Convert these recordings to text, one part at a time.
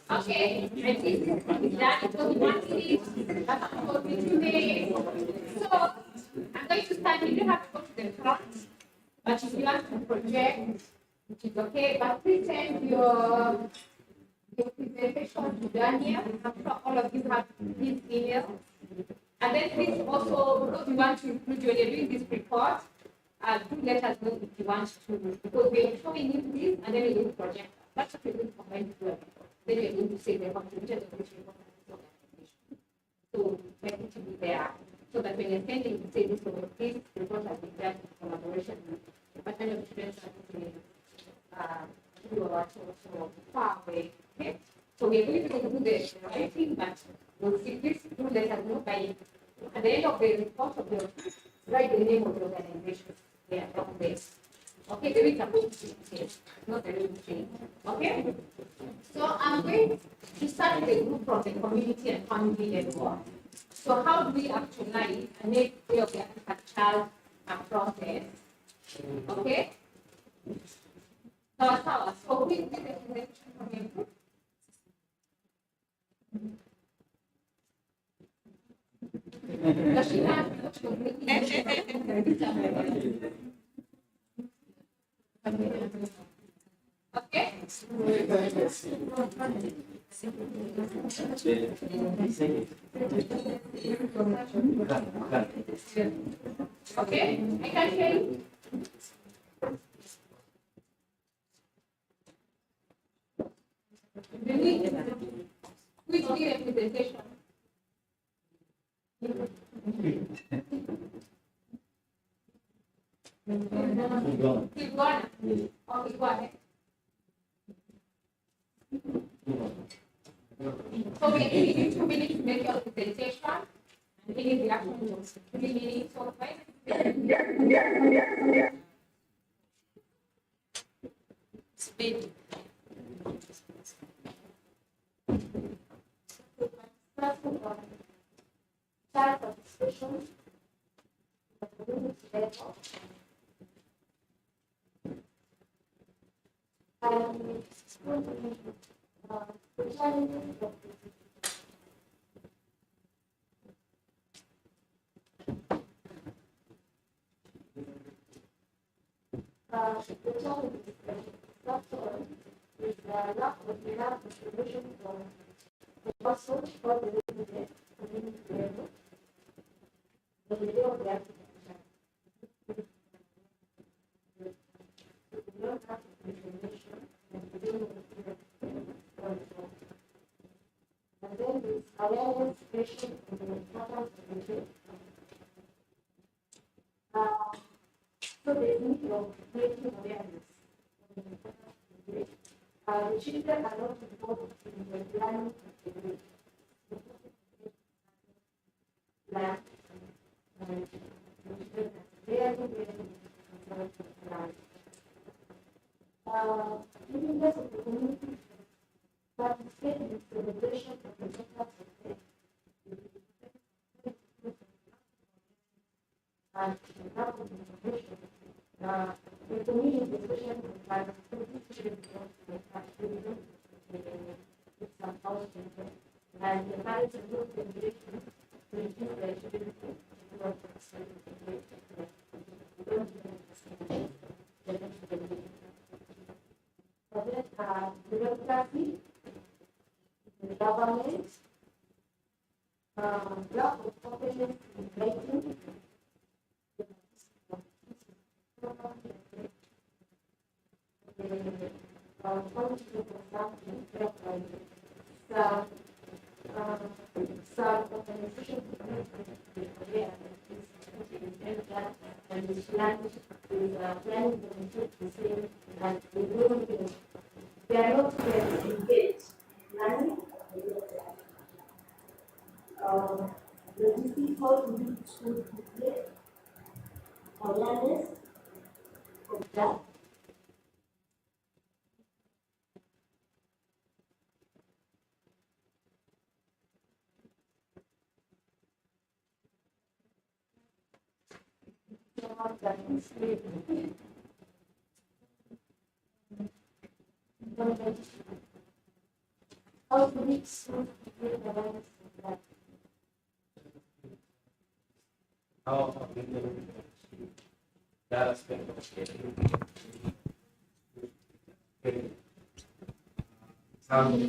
Okay, I think that it was 1 minute, for me today. So I'm going to start. You don't have to go to the front, but if you want to project, it is okay. But please send your presentation to Daniel. I'm sure all of you have his email. And then please also, because we want to include you when you're doing this report, do let us know if you want to, because we are showing you this and then we will project. That's what we're going to combine to do a report. Then we're going to say the contributed of this report and this organization. So we need to be there. So that when you're sending, you say this report has been done in collaboration with the Department of Defense and you are also far away. Okay? So we're going to do the writing, but we'll see this, do let us know by at the end of the report of the write the name of the organization. They are down there. Okay, there is a book here, not a little change. Okay? So I'm going to start with a group from the community and family level. So how do we actualize and make way of the African child a process? Okay? So we did the presentation from your group. Does she have okay? Okay, I can hear you. Which representation? Keep going. Okay, go ahead. So we give you 2 minutes to make your presentation and any reaction was 3 minutes or 5 minutes. Speed. Start of discussion.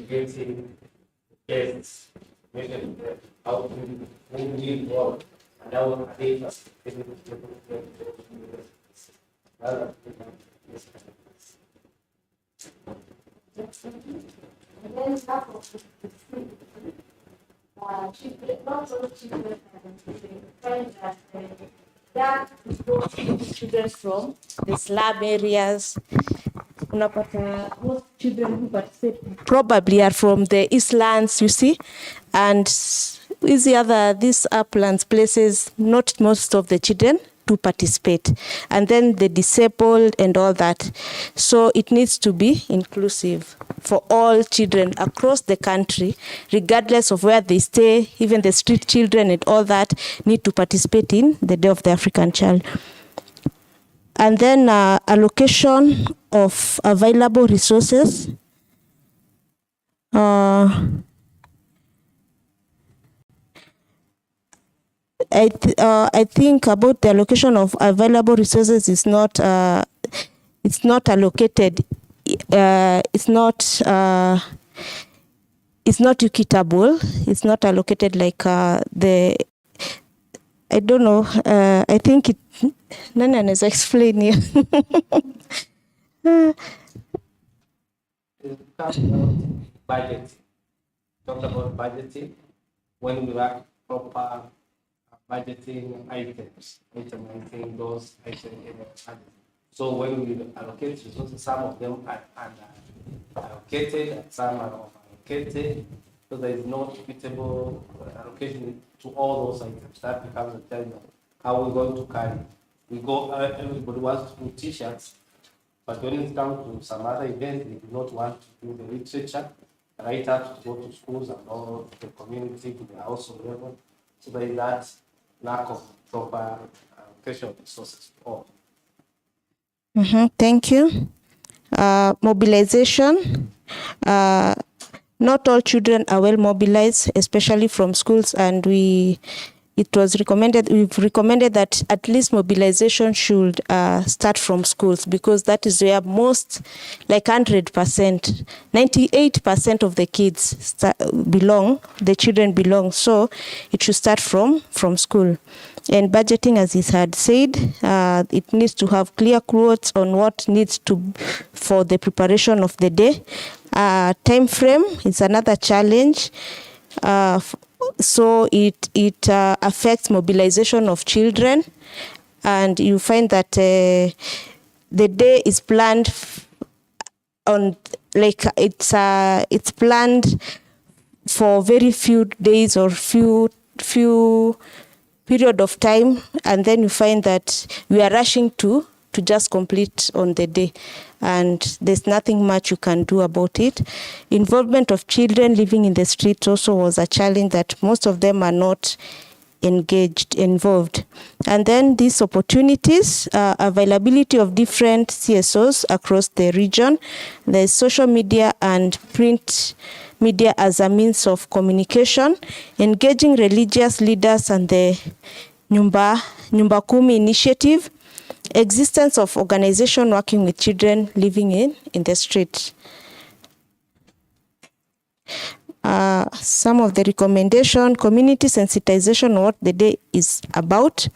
Getting guests, making how to move work, and our data. Children from the slum areas. Unapata most children who participate probably are from the eastlands, you see, and these uplands places, not most of the children do participate, and then the disabled and all that. So it needs to be inclusive for all children across the country, regardless of where they stay. Even the street children and all that need to participate in the Day of the African Child. And then allocation of available resources. I think about the allocation of available resources is not it's not allocated. It's not equitable. It's not allocated like the. I don't know. I think it. Nani anaweza explain here. Budget. Talk about budgeting when we have proper budgeting items, implementing those items. So when we allocate resources, some of them are allocated and some are allocated. So there is no equitable allocation to all those items. That becomes a challenge of how we're going to carry. We go, everybody wants to do t-shirts, but when it comes to some other event, they do not want to do the literature, write up to go to schools and all the community to the household level. So there is that lack of proper allocation of resources for all. Thank you. Mobilization. Not all children are well mobilized, especially from schools, and we've recommended that at least mobilization should start from schools, because that is where most, like 100%, 98% of the kids the children belong. So it should start from school. And budgeting, as he had said, it needs to have clear quotes on what needs to for the preparation of the day. Time frame is another challenge. So it affects mobilization of children, and you find that the day is planned on, like, it's planned for very few days or few period of time, and then you find that we are rushing to just complete on the day, and there's nothing much you can do about it. Involvement of children living in the streets also was a challenge, that most of them are not involved. And then these opportunities, availability of different CSOs across the region. There's social media and print media as a means of communication, engaging religious leaders and the Nyumba Kumi initiative, existence of organization working with children living in the street. Some of the recommendation: community sensitization on what the day is about.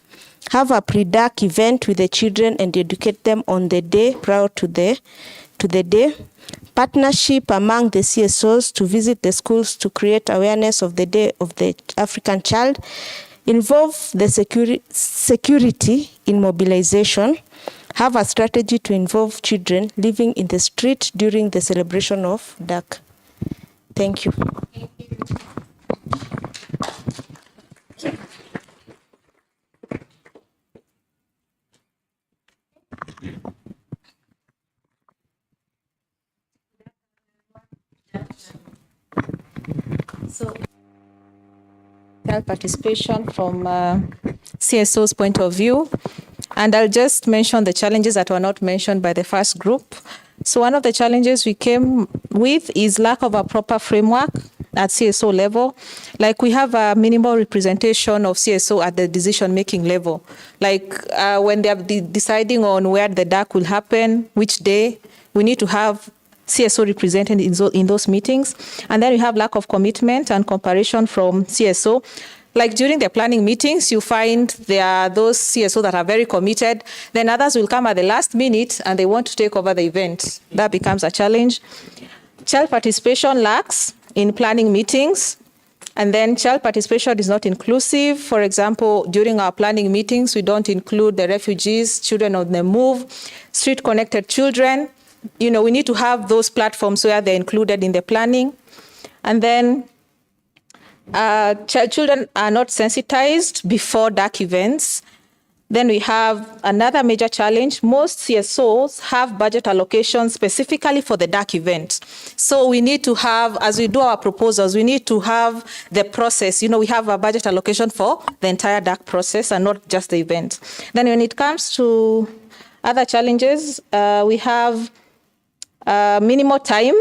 Have a pre-DAC event with the children and educate them on the day prior to the day. Partnership among the CSOs to visit the schools to create awareness of the Day of the African Child. Involve the security in mobilization. Have a strategy to involve children living in the street during the celebration of DAC. Thank you. So, child participation from CSO's point of view, and I'll just mention the challenges that were not mentioned by the first group. So one of the challenges we came with is lack of a proper framework at CSO level. Like, we have a minimal representation of CSO at the decision-making level. Like, when they are deciding on where the DAC will happen, which day, we need to have CSO represented in those meetings. And then we have lack of commitment and cooperation from CSO. Like, during the planning meetings, you find there are those CSO that are very committed. Then others will come at the last minute and they want to take over the event. That becomes a challenge. Child participation lacks in planning meetings. And then child participation is not inclusive. For example, during our planning meetings, we don't include the refugees, children on the move, street-connected children. You know, we need to have those platforms where they're included in the planning. And then children are not sensitized before DAC events. Then we have another major challenge. Most CSOs have budget allocations specifically for the DAC event. So we need to have, as we do our proposals, we need to have the process. You know, we have a budget allocation for the entire DAC process and not just the event. Then when it comes to other challenges, we have minimal time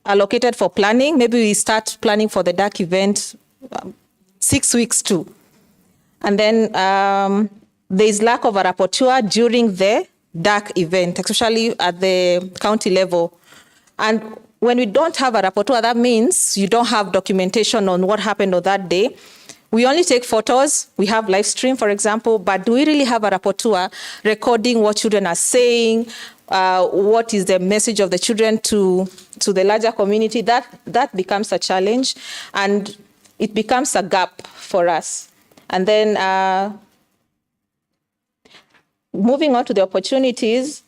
allocated for planning. Maybe we start planning for the DAC event 6 weeks too. And then there is lack of a rapporteur during the DAC event, especially at the county level. And when we don't have a rapporteur, that means you don't have documentation on what happened on that day. We only take photos. We have live stream, for example, but do we really have a rapporteur recording what children are saying? What is the message of the children to the larger community? That becomes a challenge, and it becomes a gap for us. And then moving on to the opportunities,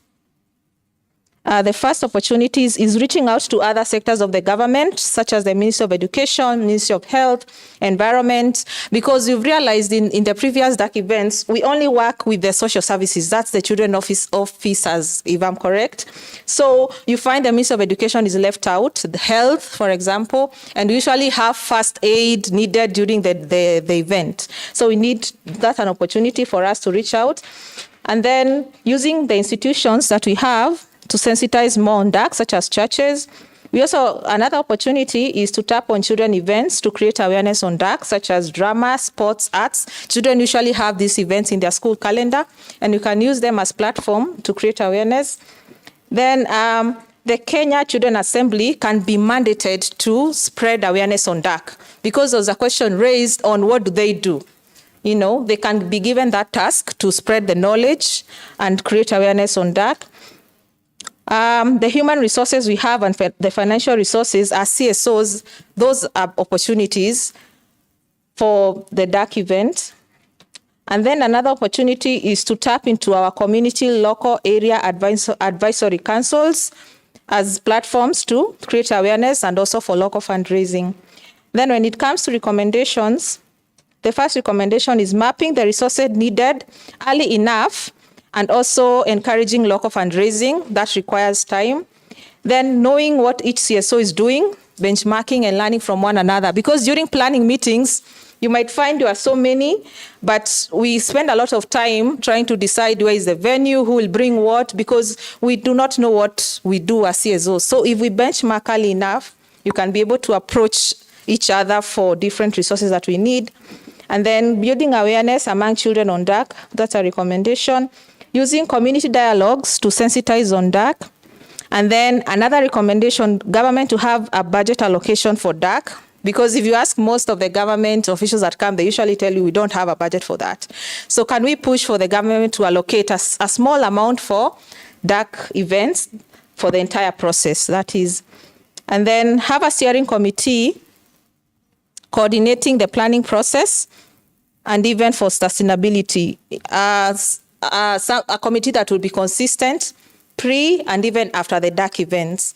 the first opportunities is reaching out to other sectors of the government, such as the Ministry of Education, Ministry of Health, Environment, because we've realized in the previous DAC events, we only work with the social services. That's the children officers, if I'm correct. So you find the Ministry of Education is left out, the health, for example, and we usually have first aid needed during the event. So we need that an opportunity for us to reach out. And then using the institutions that we have to sensitize more on DAC, such as churches, We also, another opportunity is to tap on children events to create awareness on DAC, such as drama, sports, arts. Children usually have these events in their school calendar, and you can use them as platform to create awareness. Then the Kenya Children Assembly can be mandated to spread awareness on DAC, because there was a question raised on what do they do. You know, they can be given that task to spread the knowledge and create awareness on DAC. The human resources we have and the financial resources as CSOs, those are opportunities for the DAC event. And then another opportunity is to tap into our community, local area advisory councils as platforms to create awareness and also for local fundraising. Then when it comes to recommendations, the first recommendation is mapping the resources needed early enough and also encouraging local fundraising. That requires time. Then knowing what each CSO is doing, benchmarking and learning from one another. Because during planning meetings, you might find there are so many, but we spend a lot of time trying to decide where is the venue, who will bring what, because we do not know what we do as CSOs. So if we benchmark early enough, you can be able to approach each other for different resources that we need. And then building awareness among children on DAC, that's a recommendation. Using community dialogues to sensitize on DAC. And then another recommendation, government to have a budget allocation for DAC. Because if you ask most of the government officials that come, they usually tell you we don't have a budget for that. So can we push for the government to allocate a small amount for DAC events for the entire process, that is. And then have a steering committee coordinating the planning process and even for sustainability. A committee that will be consistent pre and even after the DAC events.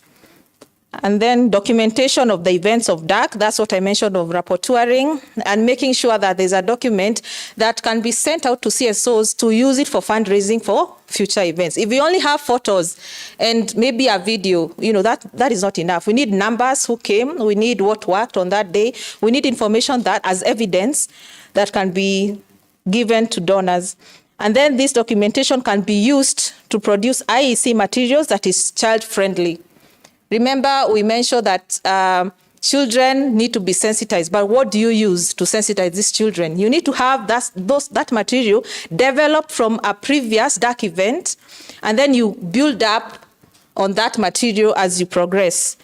And then documentation of the events of DAC, that's what I mentioned of rapporteuring, and making sure that there's a document that can be sent out to CSOs to use it for fundraising for future events. If we only have photos and maybe a video, you know, that is not enough. We need numbers who came, we need what worked on that day, we need information that as evidence that can be given to donors. And then this documentation can be used to produce IEC materials that is child-friendly. Remember, we mentioned that children need to be sensitized, but what do you use to sensitize these children? You need to have that material developed from a previous DAC event, and then you build up on that material as you progress.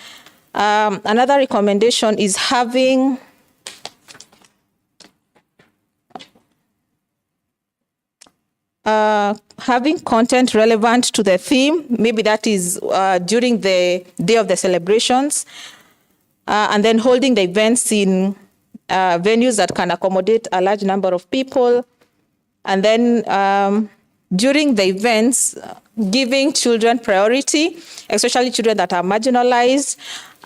Another recommendation is having content relevant to the theme. Maybe that is during the day of the celebrations, and then holding the events in venues that can accommodate a large number of people. And then during the events, giving children priority, especially children that are marginalized,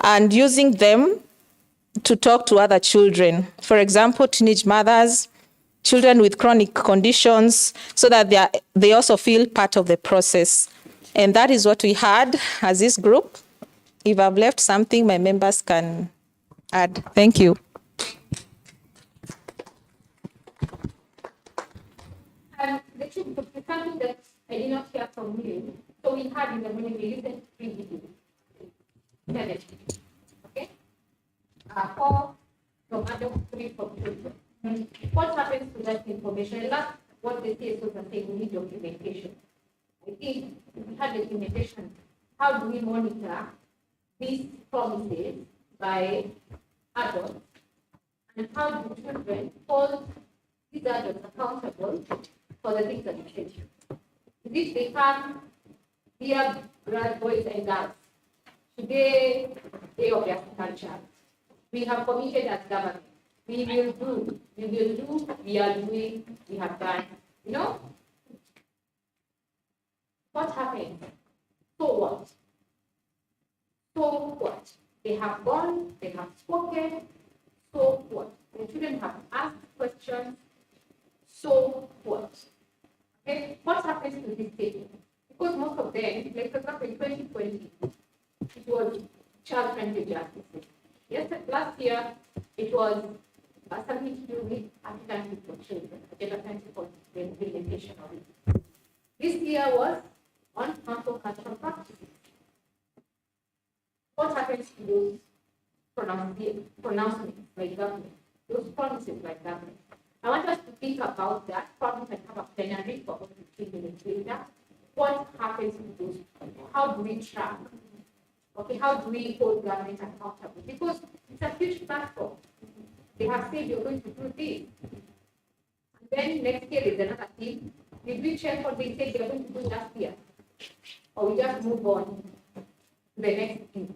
and using them to talk to other children. For example, teenage mothers, children with chronic conditions, so that they also feel part of the process. And that is what we had as this group. If I've left something, my members can add. Thank you. The truth is something that I did not hear from you. So we had in the morning, we listened to 3 videos. Okay? 4 from adults, 3 from children. What happens to that information? And that's what the CSOs are saying, we need documentation. I think if we had documentation, how do we monitor these promises by adults? And how do children hold these adults accountable for the things that they say? If they become dear boys and girls, today, day of their culture, we have committed as government. We will do, we are doing, we have done. You know? What happened? So what? So what? They have gone, they have spoken. So what? The children have asked questions. So what? Okay? What happens to this statement? Because most of them, like for example, in 2020, it was child-friendly justice. Yes, last year, it was something to do with African people children, agenda principles, the implementation of it. This year was on harmful cultural practices. what happens to those pronouncements by government, those promises by government? I want us to think about that. Probably can have a plenary for up to 3 minutes later. What happens to those people? How do we track? Okay, how do we hold government accountable? Because it's a huge platform. They have said you're going to do this. And then next year is another thing. Did we check what they said they're going to do last year? Or we just move on to the next thing?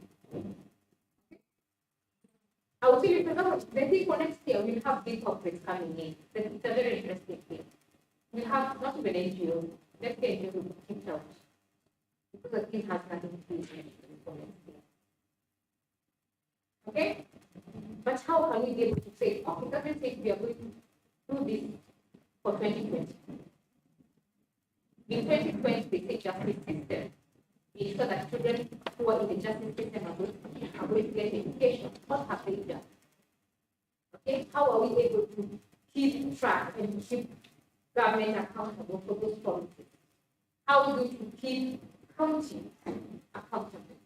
I will tell you, the thing for next year, we'll have big corporates coming in. It's a very interesting thing. We'll have not even NGOs. Next year, NGOs will be kicked out. Because the thing has nothing to do with anything for next year. Okay? But how can we be able to say, okay, government says we are going to do this for 2020. In 2020, they say justice system. Ensure that children who are in the justice system are going to get education. What have they done? Okay, how are we able to keep track and keep government accountable for those policies? How are we going to keep counties accountable?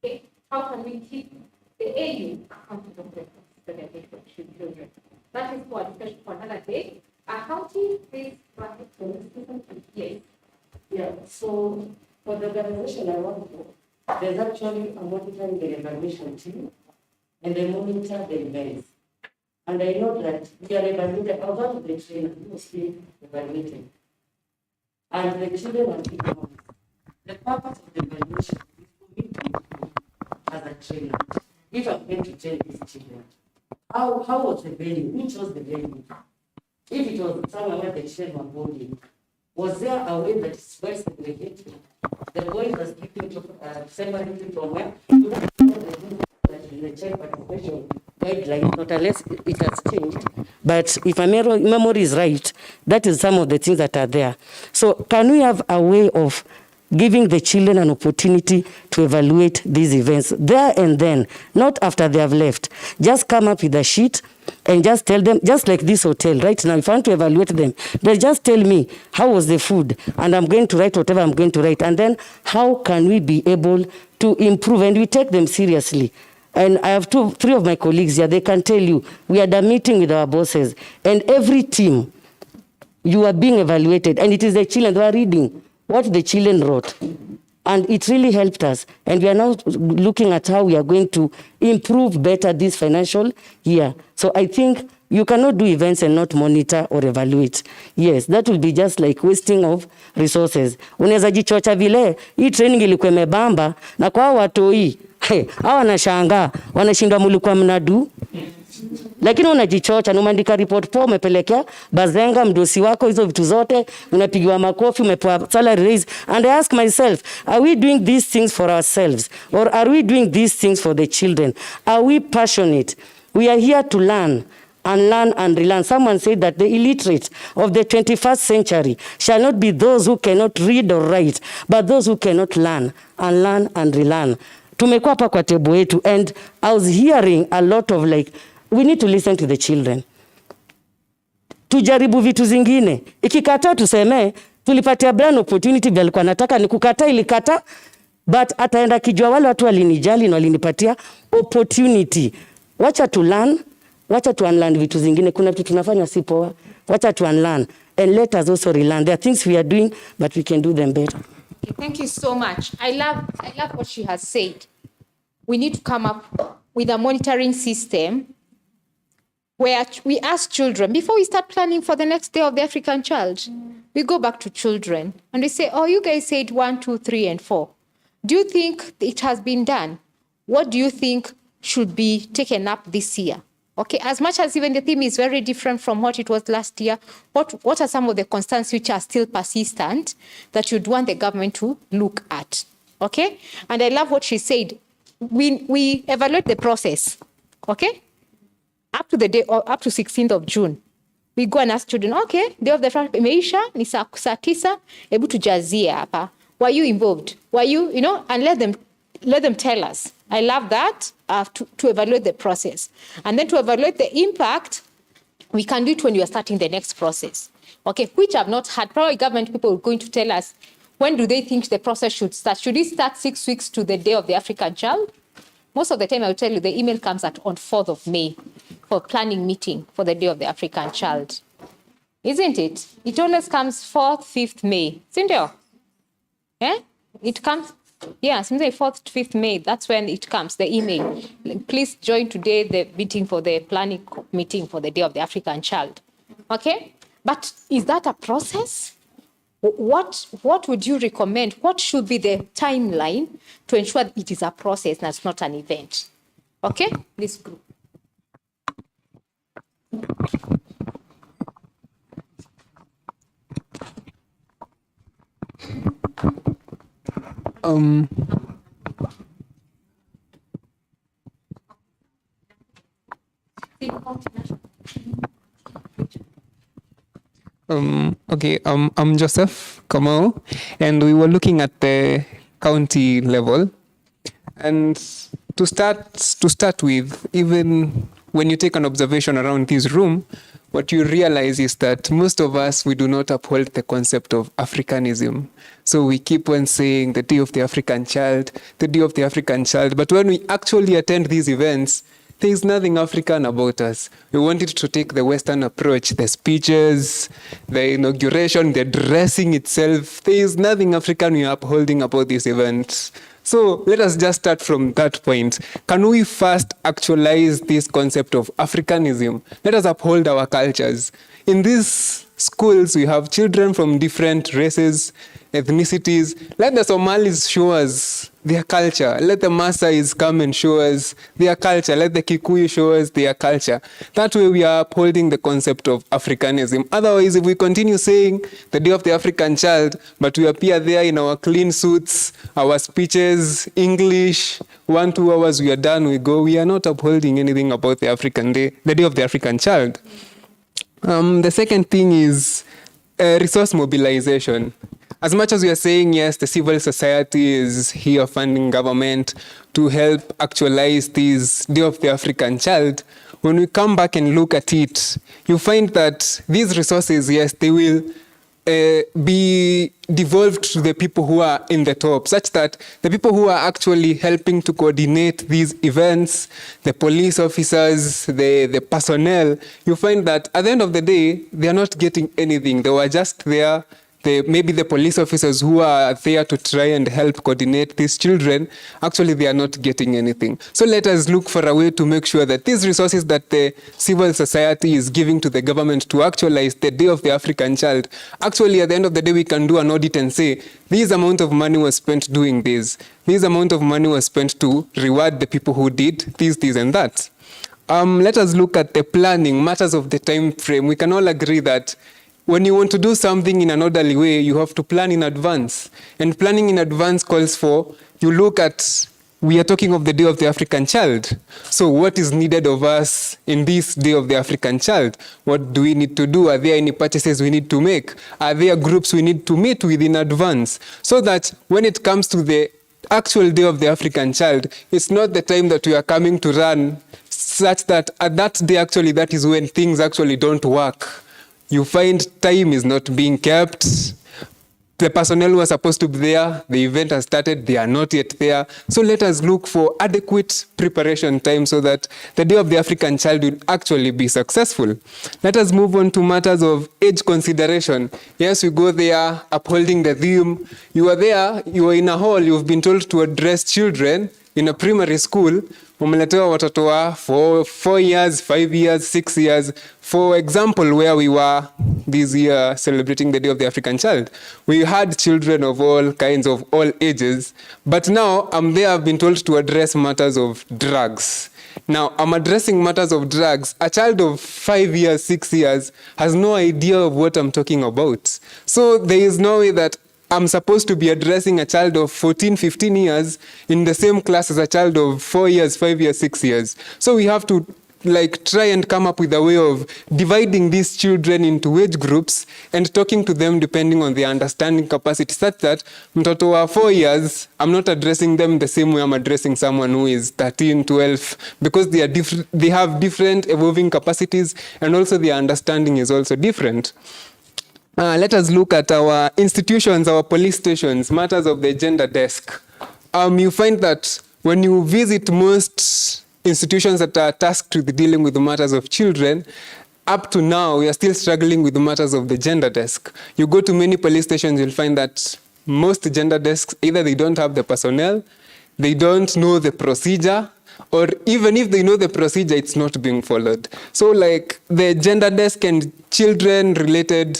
Okay, how can we keep the AU accountable for their children? That is for a discussion for another day. Accounting based bracket for yes. Yeah, so for the organization I work for, there's actually a monitoring the evaluation team and they monitor the events. And I know that we are evaluated, although the trainer who is being evaluated. And the children are being honest. The purpose of the evaluation is for me to improve as a trainer. If I'm going to train these children, how was the venue? Which was the venue? If it was somewhere where the children were boarding, was there a way that is well segregated? The boys are sleeping separately from where? The child participation guidelines, not unless it has changed. But if my memory is right, that is some of the things that are there. So can we have a way of giving the children an opportunity to evaluate these events there and then, not after they have left? Just come up with a sheet and just tell them, just like this hotel right now, if I want to evaluate them, they just tell me how was the food, and I'm going to write whatever I'm going to write, and then how can we be able to improve, and we take them seriously. And I have 3 of my colleagues here, they can tell you, we had a meeting with our bosses, and every team, you are being evaluated, and it is the children, they are reading what the children wrote. And it really helped us. And we are now looking at how we are going to improve better this financial year. So I think you cannot do events and not monitor or evaluate. Yes, that will be just like wasting of resources. Unaweza jichocha vile, hii training ilikuwa imebamba, na kwa watoi, hawa wanashangaa, wanashindwa mulikuwa mnadu. Lakini unajichocha, umeandika report poa, umepelekea bazenga mdosi wako, hizo vitu zote, unapigiwa makofi, umepewa salary raise. And I ask myself, are we doing these things for ourselves? Or are we doing these things for the children? Are we passionate? We are here to learn and relearn. Someone said that the illiterate of the 21st century shall not be those who cannot read or write, but those who cannot learn and relearn. Tumekuwa hapa kwa table yetu, and I was hearing a lot of like, we need to listen to the children. Tujaribu vitu zingine. Ikikataa tuseme, tulipatia brand opportunity vile alikuwa nataka, ni kukataa ilikata, but ataenda kijua wale watu walinijali na walinipatia opportunity. Wacha to learn, wacha to unlearn vitu zingine. Kuna vitu tunafanya si poa. Wacha to unlearn, and let us also relearn. There are things we are doing, but we can do them better. Thank you so much. I love what she has said. We need to come up with a monitoring system where we ask children, before we start planning for the next day of the African child, we go back to children and we say, oh, you guys said 1, 2, 3, and 4. Do you think it has been done? What do you think should be taken up this year? Okay, as much as even the theme is very different from what it was last year, what are some of the concerns which are still persistent that you'd want the government to look at? Okay, and I love what she said. We evaluate the process, okay? Up to the day, or up to 16th of June. We go and ask children, okay, day of the first imeisha, ni saa 9, hebu tujazie hapa. Were you involved? Were you, and let them tell us. I love that, to evaluate the process. And then to evaluate the impact, we can do it when you are starting the next process. Okay, which I've not had. Probably government people are going to tell us, when do they think the process should start? Should it start 6 weeks to the day of the African child? Most of the time, I'll tell you the email comes on 4th of May for planning meeting for the Day of the African Child. Isn't it? It always comes 4th, 5th May. Isn't it? Yeah? It comes, yeah, something 4th, 5th May. That's when it comes, the email. Please join today the meeting for the planning meeting for the Day of the African Child. Okay? But is that a process? What would you recommend? What should be the timeline to ensure it is a process and it's not an event? Okay, this group. Okay, I'm Joseph Kamau, and we were looking at the county level. And to start with, even when you take an observation around this room, what you realize is that most of us, we do not uphold the concept of Africanism. So we keep on saying the Day of the African Child, the Day of the African Child. But when we actually attend these events, there is nothing African about us. We wanted to take the Western approach, the speeches, the inauguration, the dressing itself. There is nothing African we are upholding about this event. So let us just start from that point. Can we first actualize this concept of Africanism? Let us uphold our cultures. In these schools, we have children from different races, ethnicities. Let the Somalis show us their culture. Let the Maasais come and show us their culture. Let the Kikuyu show us their culture. That way we are upholding the concept of Africanism. Otherwise, if we continue saying the Day of the African Child, but we appear there in our clean suits, our speeches, English, 1-2 hours, we are done, we go, we are not upholding anything about the African Day, the Day of the African Child. The second thing is resource mobilization. As much as we are saying, yes, the civil society is here funding government to help actualize this Day of the African Child, when we come back and look at it, you find that these resources, yes, they will be devolved to the people who are in the top, such that the people who are actually helping to coordinate these events, the police officers, the personnel, you find that at the end of the day, they are not getting anything. They were just there. Maybe the police officers who are there to try and help coordinate these children, actually they are not getting anything. So let us look for a way to make sure that these resources that the civil society is giving to the government to actualize the Day of the African Child, actually at the end of the day we can do an audit and say, this amount of money was spent doing this. This amount of money was spent to reward the people who did this and that. Let us look at the planning, matters of the time frame. We can all agree that when you want to do something in an orderly way, you have to plan in advance. And planning in advance calls for, you look at, we are talking of the Day of the African Child. So what is needed of us in this Day of the African Child? What do we need to do? Are there any purchases we need to make? Are there groups we need to meet with in advance? So that when it comes to the actual Day of the African Child, it's not the time that we are coming to run, such that at that day, actually, that is when things actually don't work. You find time is not being kept. The personnel who are supposed to be there, the event has started, they are not yet there. So let us look for adequate preparation time so that the Day of the African Child will actually be successful. Let us move on to matters of age consideration. Yes, we go there upholding the theme. You are there, you are in a hall, you've been told to address children in a primary school. Umeletewa watoto wa 4 years, 5 years, 6 years. For example, where we were this year celebrating the Day of the African Child, we had children of all kinds, of all ages. But now I'm there, I've been told to address matters of drugs. Now, I'm addressing matters of drugs. A child of 5 years, 6 years has no idea of what I'm talking about. So there is no way that I'm supposed to be addressing a child of 14, 15 years in the same class as a child of 4 years, 5 years, 6 years. So we have to try and come up with a way of dividing these children into age groups and talking to them depending on their understanding capacity, such that mtoto wa 4 years, I'm not addressing them the same way I'm addressing someone who is 13, 12, because they have different evolving capacities, and also their understanding is also different. Let us look at our institutions, our police stations, matters of the gender desk. You find that when you visit most institutions that are tasked with dealing with the matters of children, up to now, we are still struggling with the matters of the gender desk. You go to many police stations, you'll find that most gender desks, either they don't have the personnel, they don't know the procedure, or even if they know the procedure, it's not being followed. So like the gender desk and children-related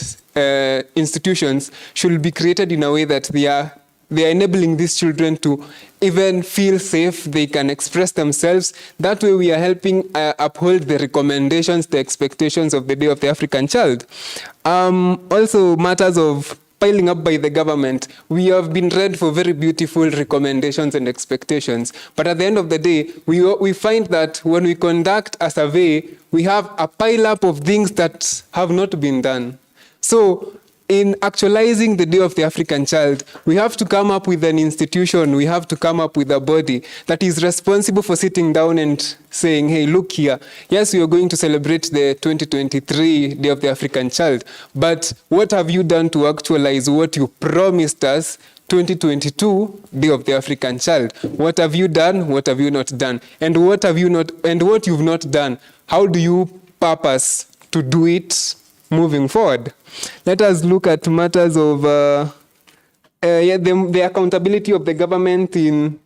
institutions should be created in a way that they are enabling these children to even feel safe, they can express themselves. That way we are helping uphold the recommendations, the expectations of the Day of the African Child. Also matters of piling up by the government, we have been read for very beautiful recommendations and expectations. But at the end of the day, we find that when we conduct a survey, we have a pile up of things that have not been done. So in actualizing the Day of the African Child, we have to come up with an institution, we have to come up with a body that is responsible for sitting down and saying, hey, look here, yes, we are going to celebrate the 2023 Day of the African Child, but what have you done to actualize what you promised us 2022 Day of the African Child? What have you done? What have you not done? And what have you not, and what you've not done, how do you purpose to do it moving forward? Let us look at matters of the accountability of the government in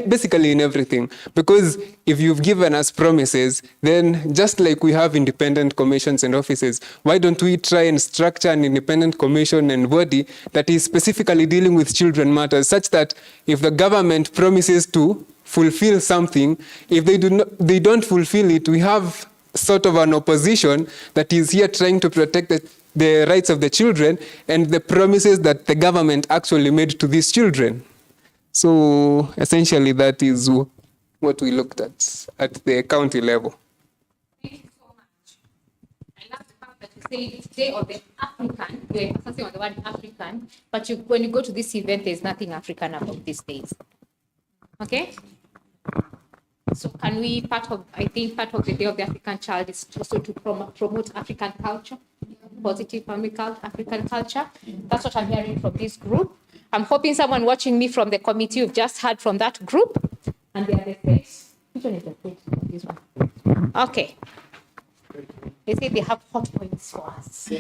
basically in everything. Because if you've given us promises, then just like we have independent commissions and offices, why don't we try and structure an independent commission and body that is specifically dealing with children matters, such that if the government promises to fulfill something, if they don't fulfill it, we have sort of an opposition that is here trying to protect the rights of the children and the promises that the government actually made to these children. So essentially that is what we looked at the county level. Thank you so much. I love the fact that you say it's Day of the African, you're emphasizing on the word African, but when you go to this event, there's nothing African about these days. Okay? So can we, I think part of the Day of the African Child is also to promote African culture, positive African culture. That's what I'm hearing from this group. I'm hoping someone watching me from the committee you've just heard from that group, and they are the face. Which one is the face? This one. Okay. They say they have hot points for us.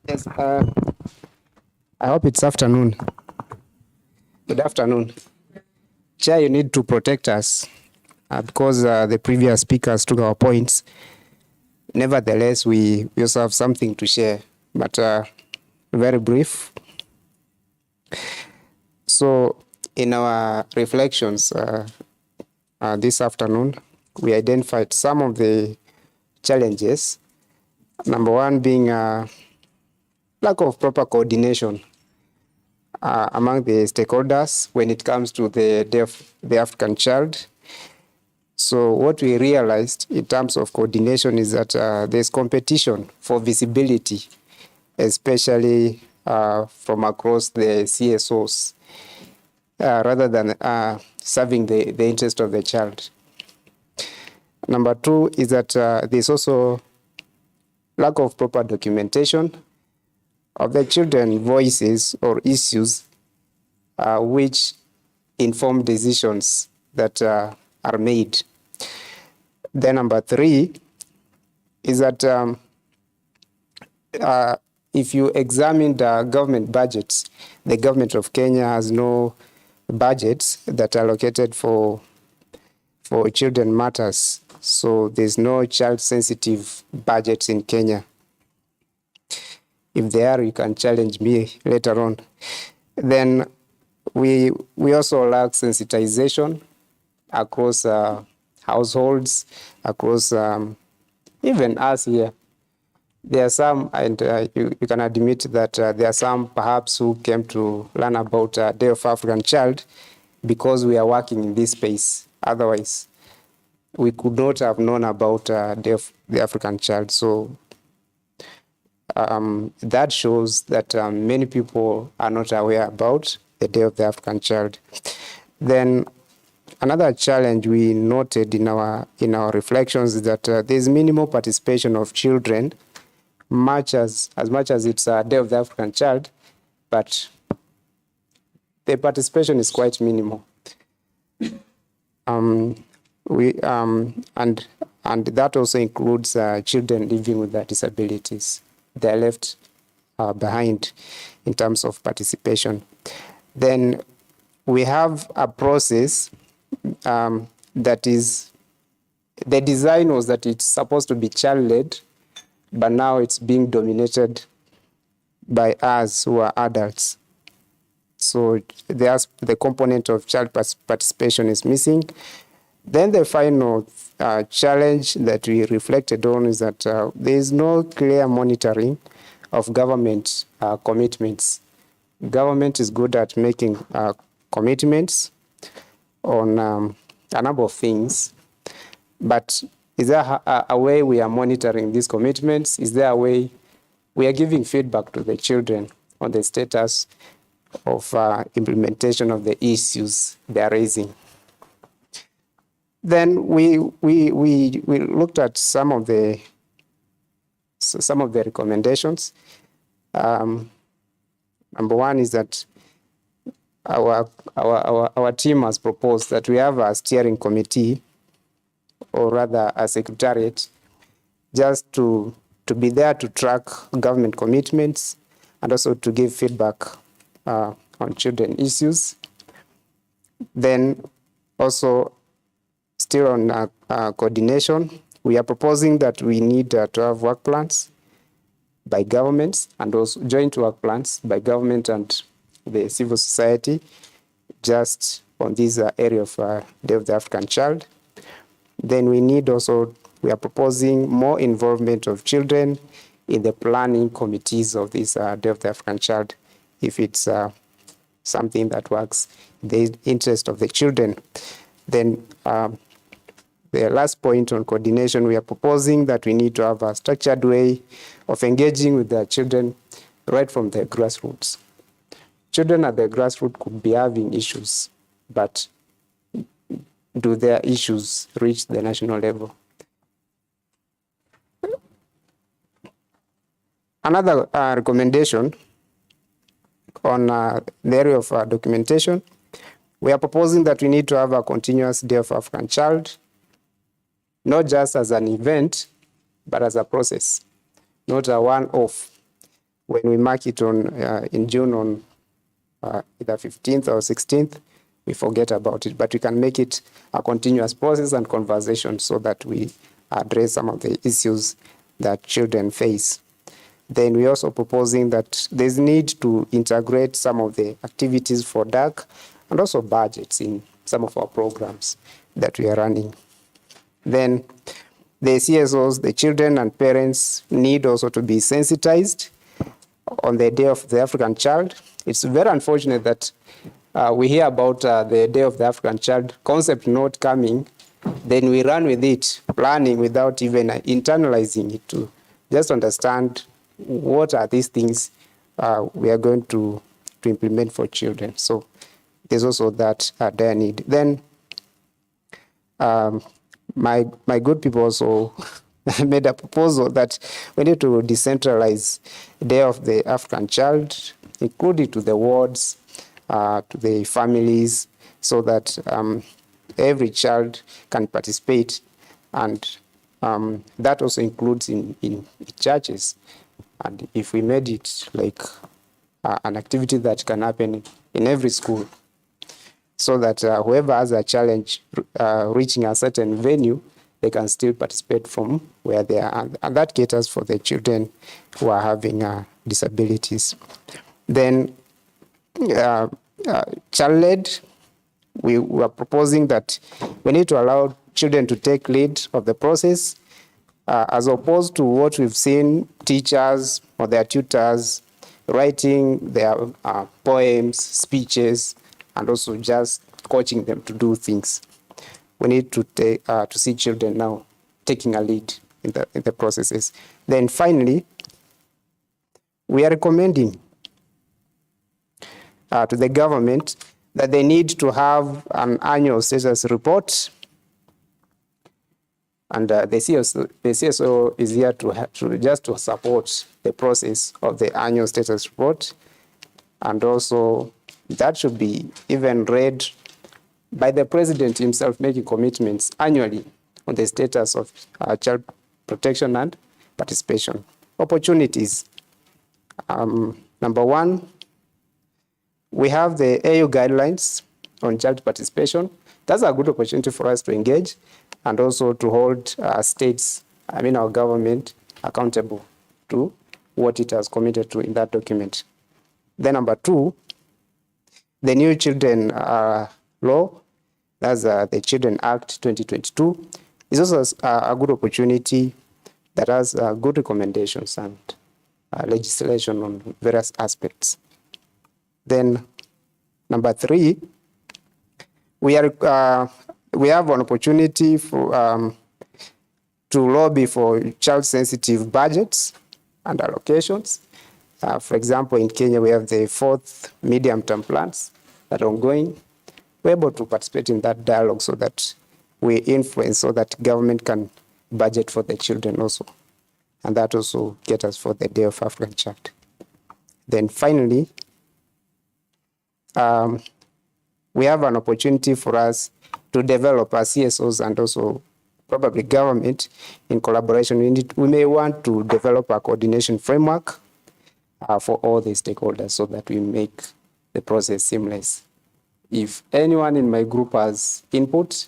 Yes, I hope it's afternoon. Good afternoon. Chair, you need to protect us because the previous speakers took our points. Nevertheless, we also have something to share, but very brief. So in our reflections this afternoon, we identified some of the challenges. Number one being lack of proper coordination among the stakeholders when it comes to the Day of the African Child. So what we realized in terms of coordination is that there's competition for visibility, especially from across the CSOs, rather than serving the interest of the child. Number two is that there's also lack of proper documentation of the children's voices or issues which inform decisions that are made. Then number three is that if you examine the government budgets, the government of Kenya has no budgets that are allocated for children matters. So there's no child-sensitive budgets in Kenya. If there are, you can challenge me later on. Then we also lack sensitization across households, across even us here. There are some, and you can admit that there are some perhaps who came to learn about Day of African Child because we are working in this space. Otherwise, we could not have known about Day of the African Child. So that shows that many people are not aware about the Day of the African Child. Then another challenge we noted in our reflections is that there's minimal participation of children, as much as it's a Day of the African Child, but the participation is quite minimal. And that also includes children living with their disabilities. They're left behind in terms of participation. Then we have a process that is, the design was that it's supposed to be child-led, but now it's being dominated by us who are adults. So the component of child participation is missing. Then the final challenge that we reflected on is that there is no clear monitoring of government commitments. Government is good at making commitments on a number of things, but is there a way we are monitoring these commitments? Is there a way we are giving feedback to the children on the status of implementation of the issues they are raising? Then we looked at some of the recommendations. Number one is that our team has proposed that we have a steering committee, or rather a secretariat, just to be there to track government commitments and also to give feedback on children issues. Then also, still on coordination, we are proposing that we need to have work plans by governments and also joint work plans by government and the civil society, just on this area of Day of the African Child. Then we are proposing more involvement of children in the planning committees of this Day of the African Child, if it's something that works in the interest of the children. Then the last point on coordination, we are proposing that we need to have a structured way of engaging with the children right from the grassroots. Children at the grassroots could be having issues, but do their issues reach the national level? Another recommendation on the area of documentation, we are proposing that we need to have a continuous Day of African Child, not just as an event, but as a process, not a one-off. When we mark it on in June on either 15th or 16th, we forget about it, but we can make it a continuous process and conversation so that we address some of the issues that children face. Then we're also proposing that there's need to integrate some of the activities for DAC and also budgets in some of our programs that we are running. Then the CSOs, the children and parents, need also to be sensitized on the Day of the African Child. It's very unfortunate that we hear about the Day of the African Child concept not coming, then we run with it, planning without even internalizing it to just understand what are these things we are going to implement for children. So there's also that dire need. Then my good people also made a proposal that we need to decentralize Day of the African Child, include it to the wards, to the families, so that every child can participate, and that also includes in churches. And if we made it like an activity that can happen in every school, so that whoever has a challenge reaching a certain venue, they can still participate from where they are. And that caters for the children who are having disabilities. Then child-led, we are proposing that we need to allow children to take lead of the process, as opposed to what we've seen teachers or their tutors writing their poems, speeches, and also just coaching them to do things. We need to see children now taking a lead in the processes. Then finally, we are recommending to the government that they need to have an annual status report, and the CSO is here to support the process of the annual status report, and also that should be even read by the president himself, making commitments annually on the status of child protection and participation. Opportunities. Number one, we have the AU guidelines on child participation. That's a good opportunity for us to engage and also to hold states, our government, accountable to what it has committed to in that document. Then number two, the new children law, that's the Children Act 2022, is also a good opportunity that has good recommendations and legislation on various aspects. Then number three, we have an opportunity for to lobby for child-sensitive budgets and allocations. For example, in Kenya, we have the 4th medium-term plans that are ongoing. We're able to participate in that dialogue so that we influence, so that government can budget for the children also. And that also gets us for the Day of African Child. Then finally, we have an opportunity for us to develop our CSOs and also probably government in collaboration. We may want to develop a coordination framework for all the stakeholders so that we make the process seamless. If anyone in my group has input,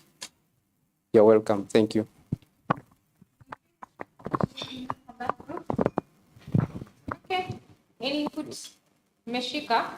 you're welcome. Thank you. Okay. Any input? Meshika?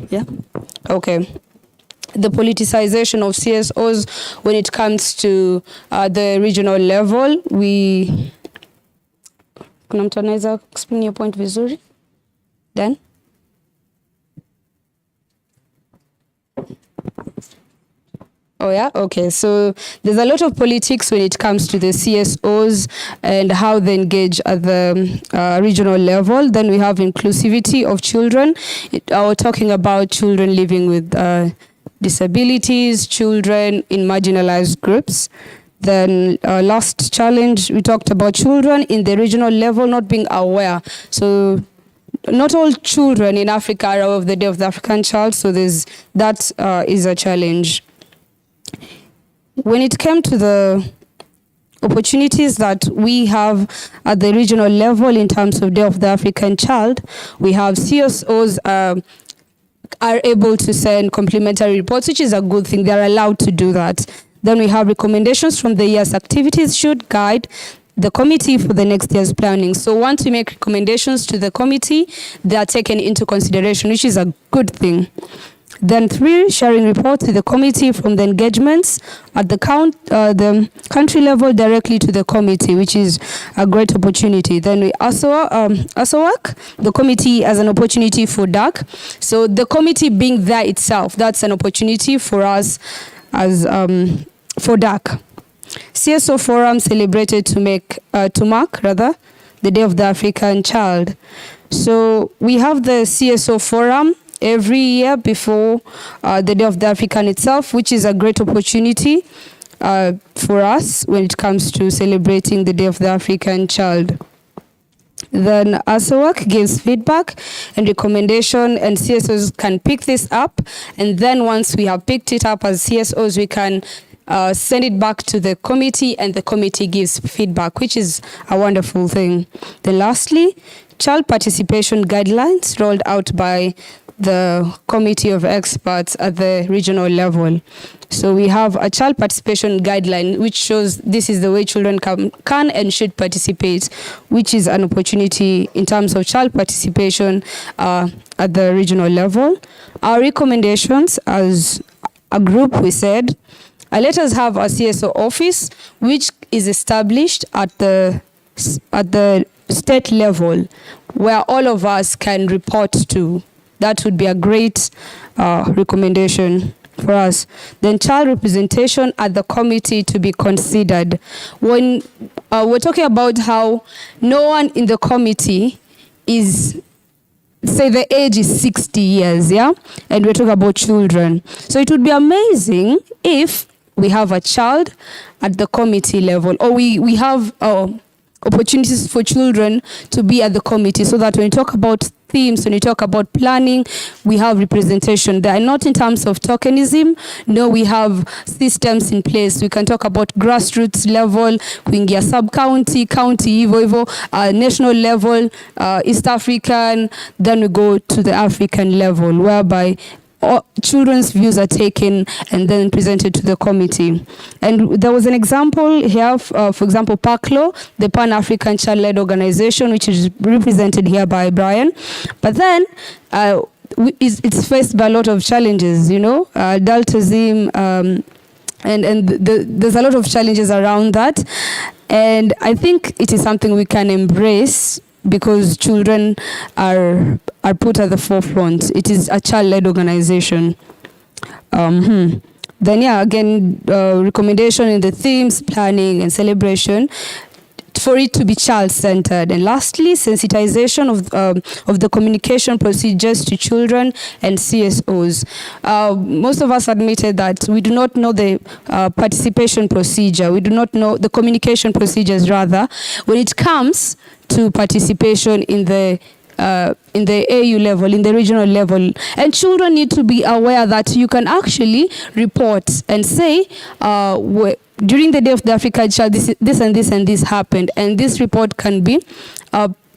Yeah. Okay. the politicization of CSOs when it comes to the regional level. Kuna mtu anaweza explain your point vizuri? Then? Oh yeah, okay. So there's a lot of politics when it comes to the CSOs and how they engage at the regional level. Then we have inclusivity of children. We're talking about children living with disabilities, children in marginalized groups. Then last challenge, we talked about children in the regional level not being aware. So not all children in Africa are aware of the Day of the African Child. So that is a challenge. When it came to the opportunities that we have at the regional level in terms of Day of the African Child, we have CSOs are able to send complimentary reports, which is a good thing. They're allowed to do that. Then we have recommendations from the year's activities should guide the committee for the next year's planning. So once we make recommendations to the committee, they are taken into consideration, which is a good thing. Then 3, sharing reports to the committee from the engagements at the country level directly to the committee, which is a great opportunity. Then we also work the committee as an opportunity for DAC. So the committee being there itself, that's an opportunity for us as for DAC. CSO forum celebrated to mark the Day of the African Child. So we have the CSO forum every year before the Day of the African itself, which is a great opportunity for us when it comes to celebrating the Day of the African Child. Then ASOWAC gives feedback and recommendation, and CSOs can pick this up. And then once we have picked it up as CSOs, we can send it back to the committee, and the committee gives feedback, which is a wonderful thing. Then lastly, child participation guidelines rolled out by the committee of experts at the regional level. So we have a child participation guideline which shows this is the way children can and should participate, which is an opportunity in terms of child participation at the regional level. Our recommendations as a group, we said, let us have a CSO office which is established at the state level where all of us can report to. That would be a great recommendation for us. Then child representation at the committee to be considered. When we're talking about how no one in the committee is, say the age is 60 years, yeah? And we're talking about children. So it would be amazing if we have a child at the committee level, or we have opportunities for children to be at the committee, so that when you talk about themes, when you talk about planning, we have representation there. Not in terms of tokenism, no, we have systems in place. We can talk about grassroots level, kuingia sub-county, county, hivyo, national level, East African, then we go to the African level, whereby children's views are taken and then presented to the committee. And there was an example here, for example, PACLO, the Pan-African Child-Led Organization, which is represented here by Brian. But then it's faced by a lot of challenges, you know, adultism, and there's a lot of challenges around that. And I think it is something we can embrace, because children are put at the forefront. It is a child-led organization. Then yeah, again, recommendation in the themes, planning and celebration, for it to be child-centered. And lastly, sensitization of the communication procedures to children and CSOs. Most of us admitted that we do not know the participation procedure. We do not know the communication procedures, rather, when it comes to participation in the AU level, in the regional level. And children need to be aware that you can actually report and say, during the Day of the African Child, this and this and this happened. And this report can be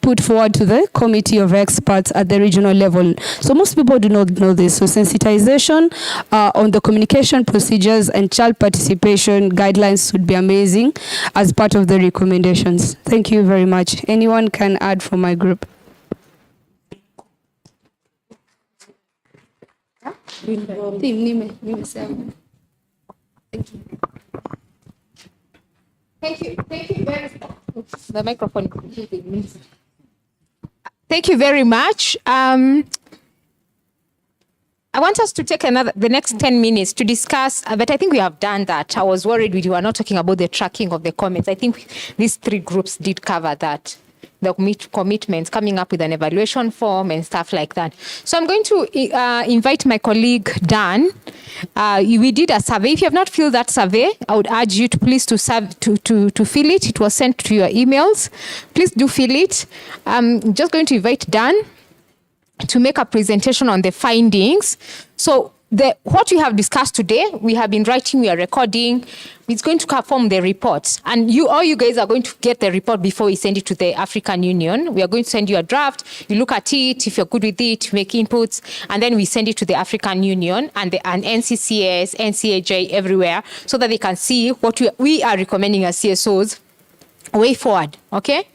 put forward to the committee of experts at the regional level. So most people do not know this. So sensitization on the communication procedures and child participation guidelines would be amazing as part of the recommendations. Thank you very much. Anyone can add from my group. Nimesema. Thank you. Thank you very the microphone. Thank you very much. I want us to take the next 10 minutes to discuss, but I think we have done that. I was worried we were not talking about the tracking of the comments. I think these three groups did cover that. The commitments, coming up with an evaluation form and stuff like that. So I'm going to invite my colleague, Dan. We did a survey. If you have not filled that survey, I would urge you to please to fill it. It was sent to your emails. Please do fill it. I'm just going to invite Dan to make a presentation on the findings. So what we have discussed today, we have been writing, we are recording. It's going to form the report. And all you guys are going to get the report before we send it to the African Union. We are going to send you a draft. You look at it. If you're good with it, make inputs. And then we send it to the African Union and NCCS, NCAJ, everywhere, so that they can see what we are recommending as CSOs way forward, okay?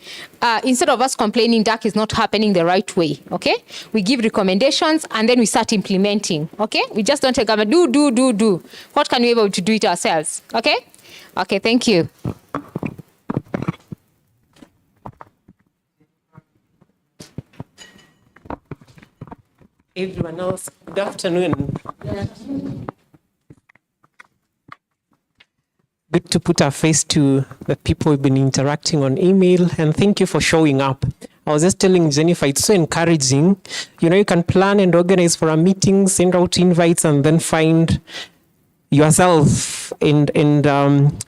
Instead of us complaining DAC is not happening the right way, okay? We give recommendations and then we start implementing, okay? We just don't take a do. What can we be able to do it ourselves, okay? Okay, thank you. Everyone else, good afternoon. Good to put a face to the people we've been interacting on email, and thank you for showing up. I was just telling Jennifer, it's so encouraging. You know, you can plan and organize for a meeting, send out invites, and then find yourself and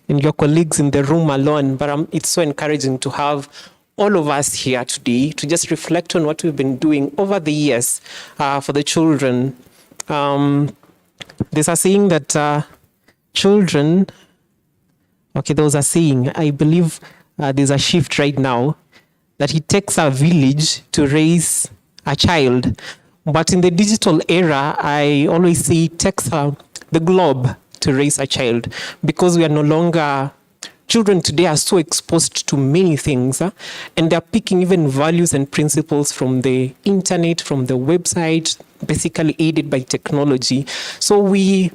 your colleagues in the room alone. But it's so encouraging to have all of us here today to just reflect on what we've been doing over the years for the children. There's a saying that children... Okay, there was a saying, I believe there's a shift right now, that it takes a village to raise a child. But in the digital era, I always say it takes the globe to raise a child, because we are no longer, children today are so exposed to many things, and they're picking even values and principles from the internet, from the website, basically aided by technology. So we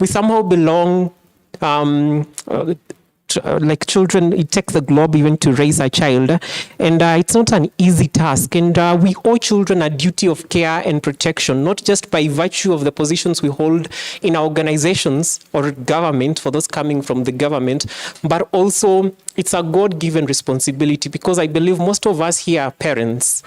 somehow belong, like children, it takes the globe even to raise a child, and it's not an easy task, and we owe children a duty of care and protection, not just by virtue of the positions we hold in our organizations or government, for those coming from the government, but also it's a God-given responsibility, because I believe most of us here are parents.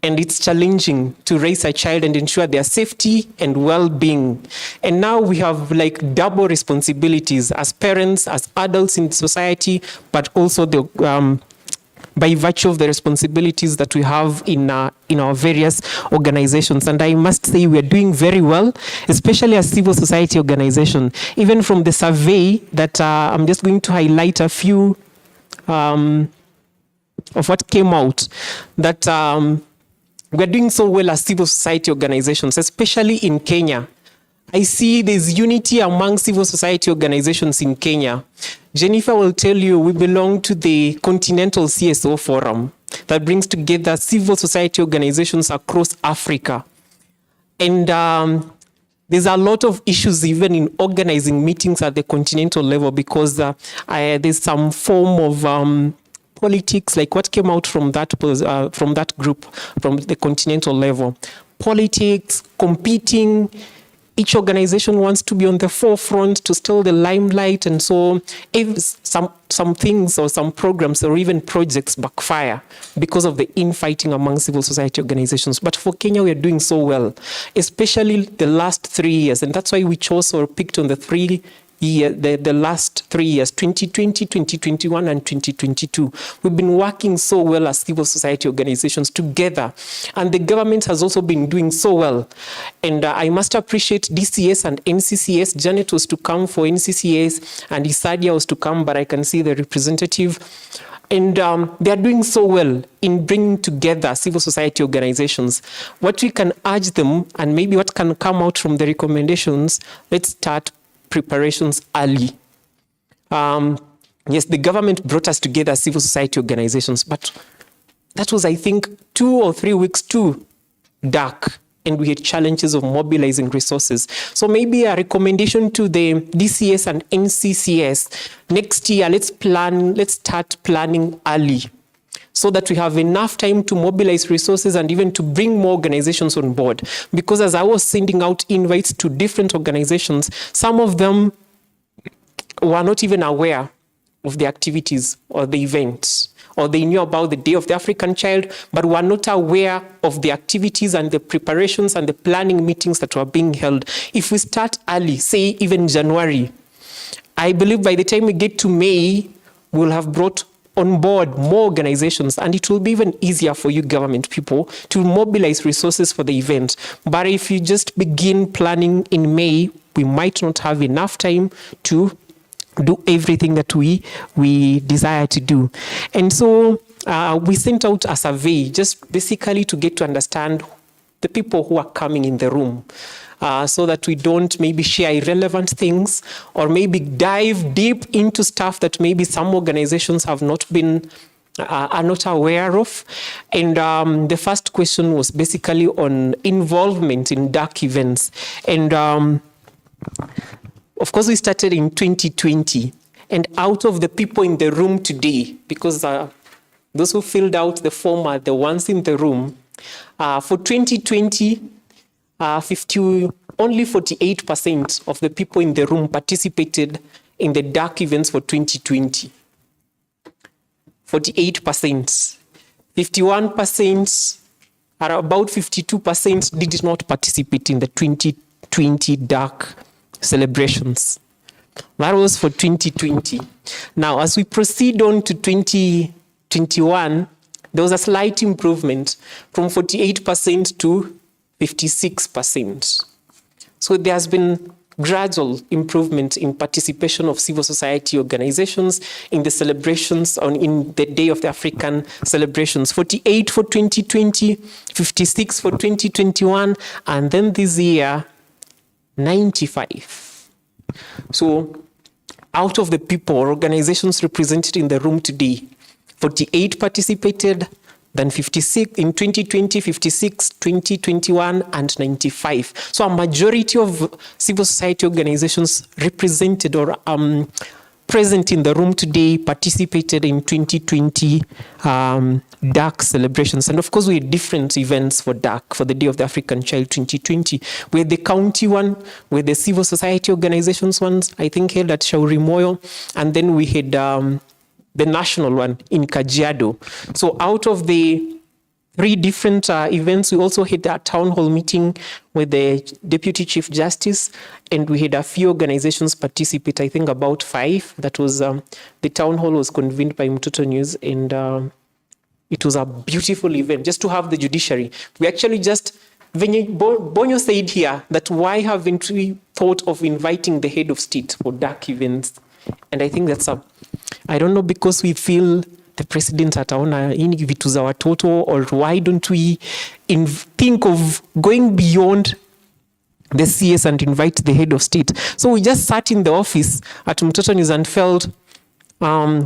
And it's challenging to raise a child and ensure their safety and well-being. And now we have like double responsibilities as parents, as adults in society, but also by virtue of the responsibilities that we have in our various organizations. And I must say we are doing very well, especially as civil society organization. Even from the survey that I'm just going to highlight a few of what came out, that we're doing so well as civil society organizations, especially in Kenya. I see there's unity among civil society organizations in Kenya. Jennifer will tell you we belong to the Continental CSO Forum that brings together civil society organizations across Africa. And there's a lot of issues even in organizing meetings at the continental level, because there's some form of politics, like what came out from that group, from the continental level. Politics, competing, each organization wants to be on the forefront, to steal the limelight, and so if some things or some programs or even projects backfire because of the infighting among civil society organizations. But for Kenya, we are doing so well, especially the last 3 years, and that's why we chose or picked on the last 3 years, 2020, 2021, and 2022. We've been working so well as civil society organizations together, and the government has also been doing so well. And I must appreciate DCS and NCCS. Janet was to come for NCCS, and Isadia was to come, but I can see the representative. And they are doing so well in bringing together civil society organizations. What we can urge them, and maybe what can come out from the recommendations, let's start preparations early. Yes, the government brought us together as civil society organizations, but that was, I think, 2 or 3 weeks to DAC. and we had challenges of mobilizing resources. So maybe a recommendation to the DCS and NCCS, next year, let's start planning early, so that we have enough time to mobilize resources and even to bring more organizations on board. Because as I was sending out invites to different organizations, some of them were not even aware of the activities or the events, or they knew about the Day of the African Child, but were not aware of the activities and the preparations and the planning meetings that were being held. If we start early, say even January, I believe by the time we get to May, we'll have brought on board more organizations, and it will be even easier for you government people to mobilize resources for the event. But if you just begin planning in May, we might not have enough time to do everything that we desire to do. And so we sent out a survey just basically to get to understand the people who are coming in the room, so that we don't maybe share irrelevant things or maybe dive deep into stuff that maybe some organizations have not been are not aware of. And the first question was basically on involvement in DAC events. And of course, we started in 2020, and out of the people in the room today, because those who filled out the form are the ones in the room, for 2020, only 48% of the people in the room participated in the DAC events for 2020. 48%. 51%, or about 52% did not participate in the 2020 DAC celebrations. That was for 2020. Now, as we proceed on to 2021, there was a slight improvement from 48% to 56%. So there has been gradual improvement in participation of civil society organizations in the celebrations in the Day of the African celebrations. 48 for 2020, 56 for 2021, and then this year, 95. So out of the people or organizations represented in the room today, 48 participated, then 56 in 2020, 56, 2021, and 95. So a majority of civil society organizations represented or present in the room today participated in 2020 DAC celebrations. And of course, we had different events for DAC, for the Day of the African Child 2020. We had the county one, we had the civil society organizations ones, I think held at Shauri Moyo, and then we had the national one in Kajiado. So out of the 3 different events, we also had a town hall meeting with the Deputy Chief Justice, and we had a few organizations participate, I think about 5. That was, the town hall was convened by Mtoto News, and it was a beautiful event just to have the judiciary. We actually just, Bonyo said here that why haven't we thought of inviting the head of state for DAC events? And I think that's I don't know, because we feel the president ataona ini vitu za watoto, or why don't we think of going beyond the CS and invite the head of state? So we just sat in the office at Mtoto News and felt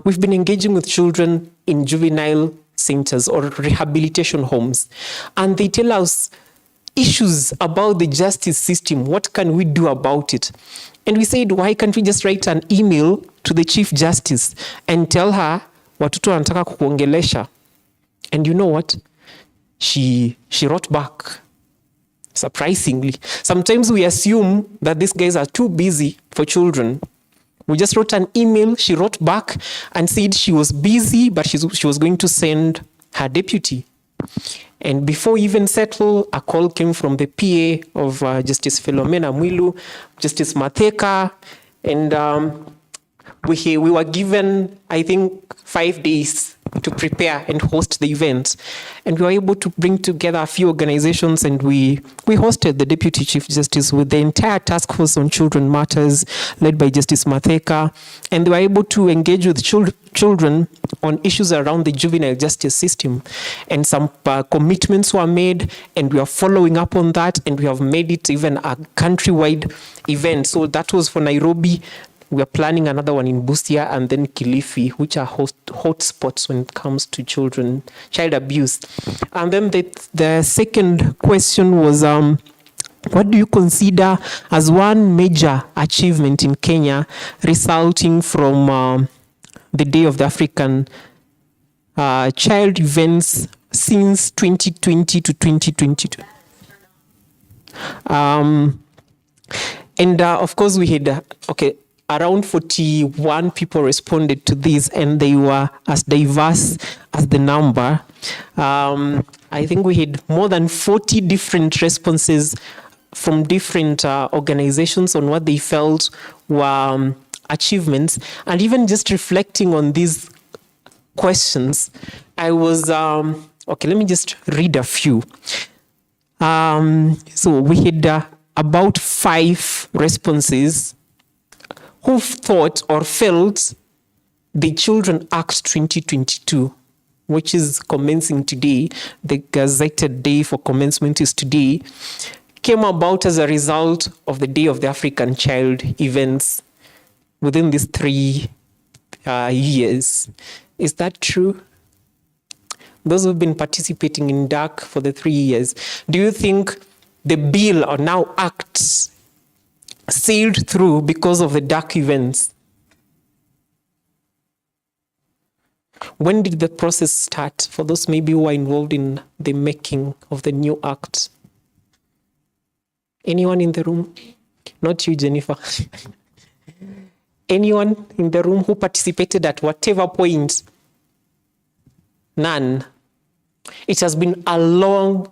we've been engaging with children in juvenile centers or rehabilitation homes, and they tell us issues about the justice system. What can we do about it? And we said, why can't we just write an email to the Chief Justice and tell her watoto wanataka kukuongelesha? And you know what? She wrote back. Surprisingly. Sometimes we assume that these guys are too busy for children. We just wrote an email. She wrote back and said she was busy, but she was going to send her deputy. And before we even settle, a call came from the PA of Justice Philomena Mwilu, Justice Matheka, and we were given, I think, 5 days to prepare and host the event. And we were able to bring together a few organizations, and we hosted the Deputy Chief Justice with the entire task force on children matters led by Justice Matheka. And they were able to engage with children on issues around the juvenile justice system. And some commitments were made, and we are following up on that, and we have made it even a countrywide event. So that was for Nairobi. We are planning another one in Busia and then Kilifi, which are hotspots when it comes to child abuse. And then the second question was, what do you consider as one major achievement in Kenya resulting from the Day of the African Child events since 2020 to 2022? And of course, we had, around 41 people responded to this, and they were as diverse as the number. I think we had more than 40 different responses from different organizations on what they felt were achievements. And even just reflecting on these questions, I was, let me just read a few. So we had about 5 responses who thought or felt the Children Act 2022, which is commencing today, the gazetted day for commencement is today, came about as a result of the Day of the African Child events within these 3 years. Is that true? Those who've been participating in DAC for the 3 years, do you think the bill or now acts sailed through because of the DAC events? When did the process start for those maybe who are involved in the making of the new act? Anyone in the room? Not you, Jennifer. Anyone in the room who participated at whatever point? None. It has been a long,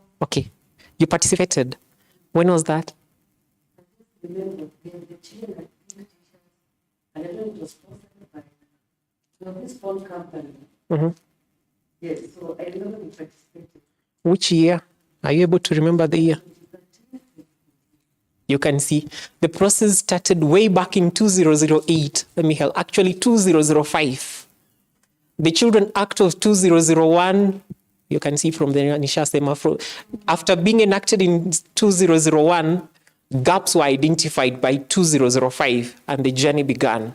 you participated. When was that? Mm-hmm. Yes, so I remember we participated. Which year? Are you able to remember the year? You can see the process started way back in 2008. Let me help. Actually, 2005. The Children Act of 2001, you can see from the Nisha Sema, after being enacted in 2001, gaps were identified by 2005, and the journey began,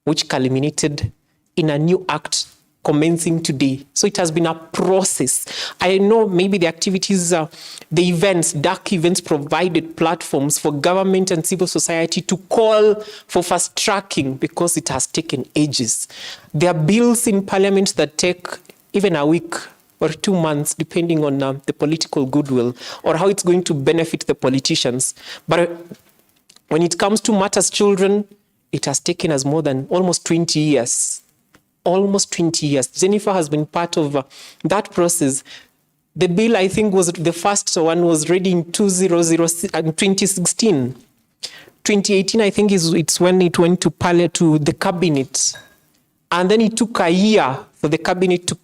which culminated in a new act commencing today. So it has been a process. I know maybe the activities, the events, DAC events provided platforms for government and civil society to call for fast tracking because it has taken ages. There are bills in parliament that take even a week or 2 months, depending on the political goodwill or how it's going to benefit the politicians. But when it comes to matters children, it has taken us more than almost 20 years. Almost 20 years. Jennifer has been part of that process. The bill, I think, was the first one was ready in 2016. 2018, I think, it's when it went to the cabinet. And then it took a year for the cabinet to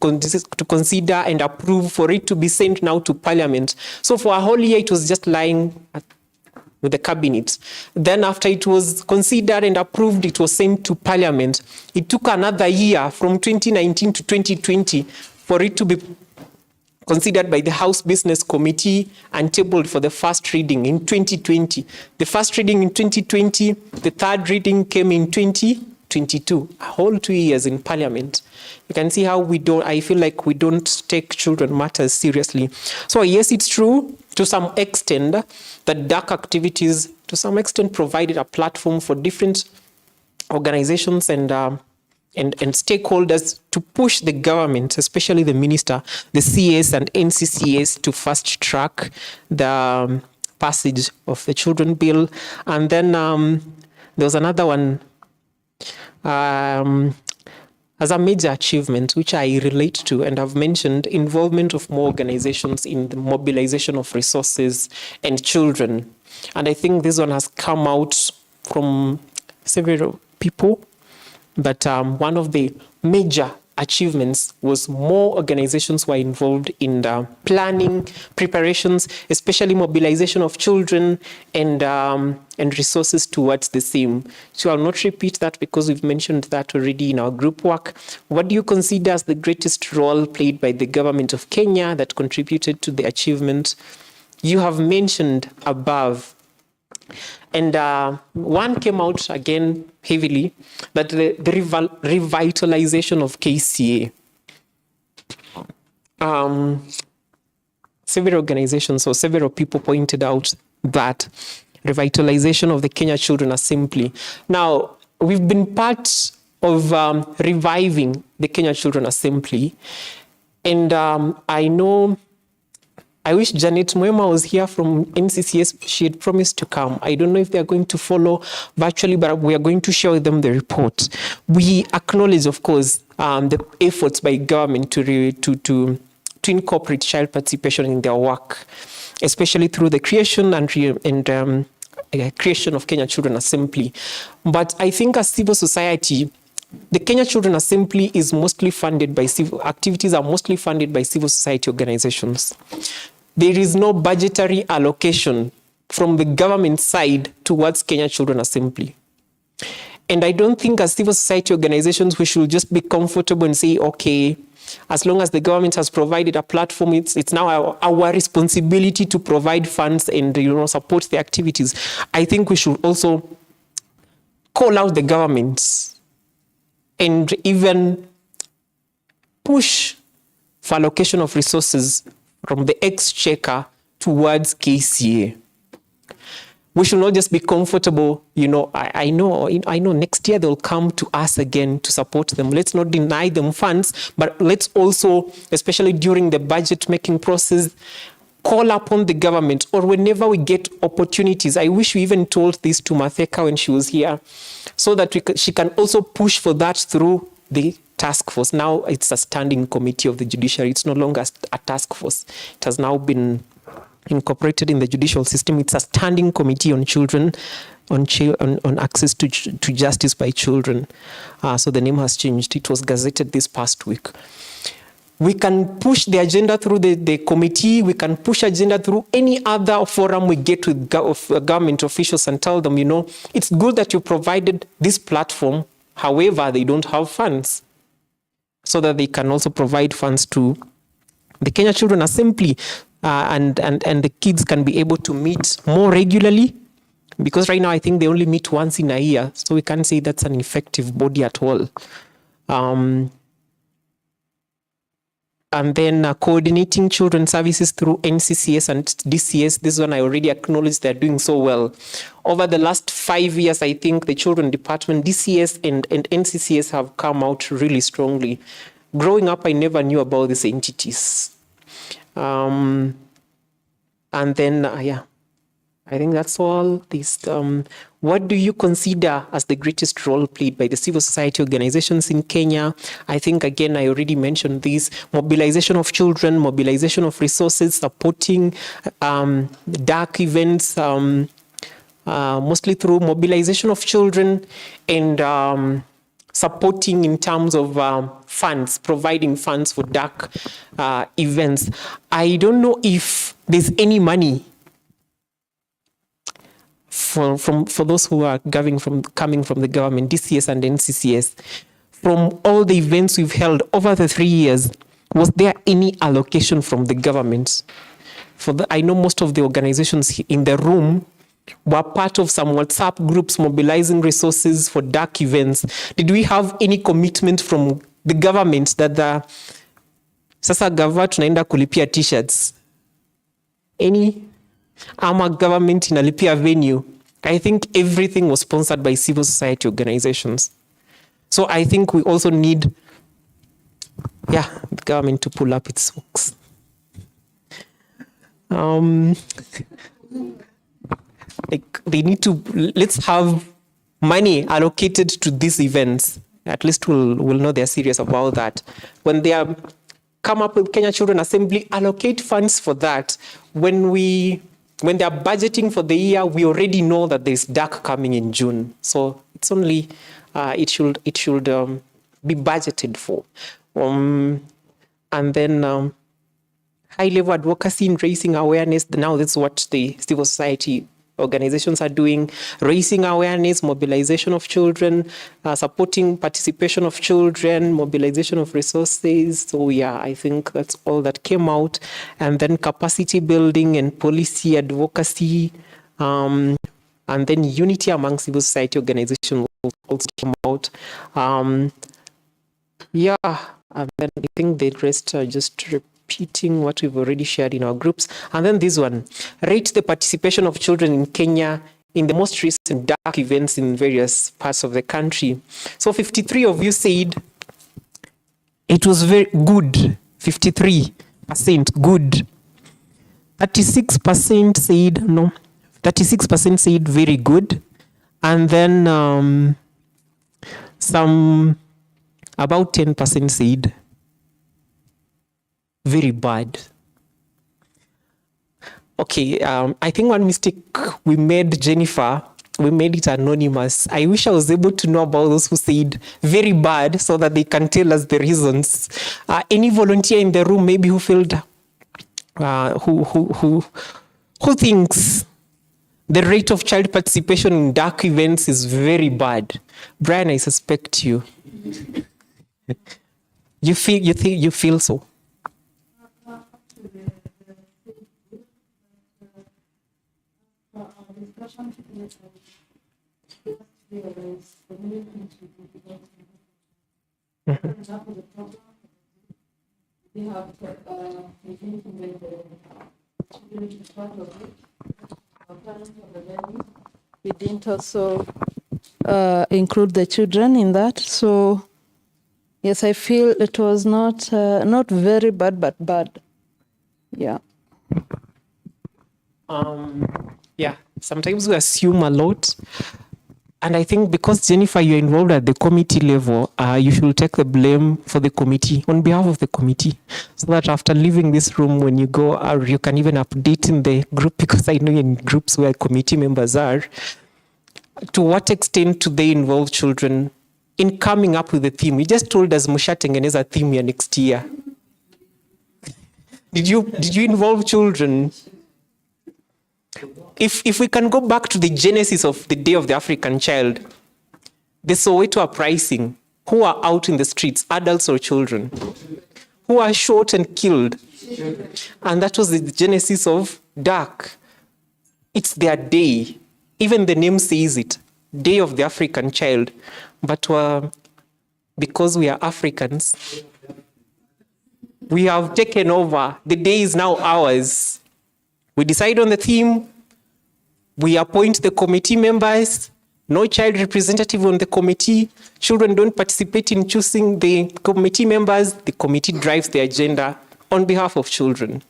consider and approve for it to be sent now to parliament. So for a whole year, it was just lying with the cabinet. Then after it was considered and approved, it was sent to parliament. It took another year from 2019 to 2020 for it to be considered by the House Business Committee and tabled for the first reading in 2020. The first reading in 2020, the third reading came in 2022, a whole 2 years in parliament. You can see how I feel like we don't take children matters seriously. So yes, it's true to some extent that DAC activities to some extent provided a platform for different organizations and stakeholders to push the government, especially the minister, the CS and NCCS, to fast track the passage of the children bill. And then there was another one as a major achievement, which I relate to and have mentioned, involvement of more organizations in the mobilization of resources and children. And I think this one has come out from several people. But one of the major achievements was more organizations were involved in the planning, preparations, especially mobilization of children and resources towards the same. So I'll not repeat that because we've mentioned that already in our group work. What do you consider as the greatest role played by the government of Kenya that contributed to the achievement? You have mentioned above And one came out again heavily, that the revitalization of KCA. Several organizations or several people pointed out that revitalization of the Kenya Children Assembly. Now, we've been part of reviving the Kenya Children Assembly. And I wish Janet Mwema was here from NCCS. She had promised to come. I don't know if they're going to follow virtually, but we are going to share with them the report. We acknowledge, of course, the efforts by government to incorporate child participation in their work, especially through the creation and creation of Kenya Children Assembly. But I think as civil society, the Kenya Children Assembly is mostly funded by activities are mostly funded by civil society organizations. There is no budgetary allocation from the government side towards Kenya Children Assembly. And I don't think as civil society organizations, we should just be comfortable and say, okay, as long as the government has provided a platform, it's now our responsibility to provide funds and support the activities. I think we should also call out the government and even push for allocation of resources from the exchequer towards KCA. We should not just be comfortable, I know next year they'll come to us again to support them. Let's not deny them funds, but let's also, especially during the budget making process, call upon the government, or whenever we get opportunities. I wish we even told this to Matheka when she was here, so that she can also push for that through the task force. Now it's a standing committee of the judiciary. It's no longer a task force. It has now been incorporated in the judicial system. It's a standing committee on children, on access to justice by children. So the name has changed. It was gazetted this past week. We can push the agenda through the committee. We can push agenda through any other forum we get with government officials and tell them, it's good that you provided this platform. However, they don't have funds, so that they can also provide funds to the Kenya Children Assembly, and the kids can be able to meet more regularly, because right now I think they only meet once in a year, so we can't say that's an effective body at all. And then coordinating children's services through NCCS and DCS. This one I already acknowledged they're doing so well. Over the last 5 years, I think the children department, DCS and NCCS have come out really strongly. Growing up, I never knew about these entities. And then, I think that's all. What do you consider as the greatest role played by the civil society organizations in Kenya? I think, again, I already mentioned this: mobilization of children, mobilization of resources, supporting DAC events, mostly through mobilization of children, and supporting in terms of funds, providing funds for DAC events. I don't know if there's any money for those who are coming from the government, DCS and NCCS, from all the events we've held over the 3 years. Was there any allocation from the government? I know most of the organizations in the room were part of some WhatsApp groups mobilizing resources for DAC events. Did we have any commitment from the government that sasa gava tunaenda kulipia t-shirts? Any? Ama government inalipia venue? I think everything was sponsored by civil society organizations. So I think we also need, the government to pull up its socks. They need to, let's have money allocated to these events. At least we'll know they're serious about that. When they come up with Kenya Children Assembly, allocate funds for that. When they're budgeting for the year, we already know that there's DAC coming in June. So it's only, it should be budgeted for. And then high-level advocacy in raising awareness. Now that's what the civil society organizations are doing: raising awareness, mobilization of children, supporting participation of children, mobilization of resources. So I think that's all that came out. And then capacity building and policy advocacy, and then unity among civil society organizations also came out. Yeah, and then I think the rest are just repeating what we've already shared in our groups. And then this one, rate the participation of children in Kenya in the most recent DAC events in various parts of the country. So 53 of you said it was very good, 53% good. 36% said no, 36% said very good. And then some about 10% said very bad. Okay, I think one mistake we made, Jennifer, we made it anonymous. I wish I was able to know about those who said very bad so that they can tell us the reasons. Any volunteer in the room maybe who felt, who thinks the rate of child participation in DAC events is very bad? Brian, I suspect you. You feel so? We didn't also include the children in that. So yes, I feel it was not very bad, but bad. Yeah. Yeah, sometimes we assume a lot. And I think because, Jennifer, you're involved at the committee level, you should take the blame for the committee, on behalf of the committee, so that after leaving this room, when you go, you can even update in the group, because I know you're in groups where committee members are. To what extent do they involve children in coming up with a theme? You just told us Mushatengeneza theme year next year. Did you involve children? If we can go back to the genesis of the Day of the African Child, the Soweto uprising, who are out in the streets, adults or children? Who are shot and killed? And that was the genesis of DAC. It's their day. Even the name says it, Day of the African Child. But because we are Africans, we have taken over. The day is now ours. We decide on the theme. We appoint the committee members. No child representative on the committee. Children don't participate in choosing the committee members. The committee drives the agenda on behalf of children.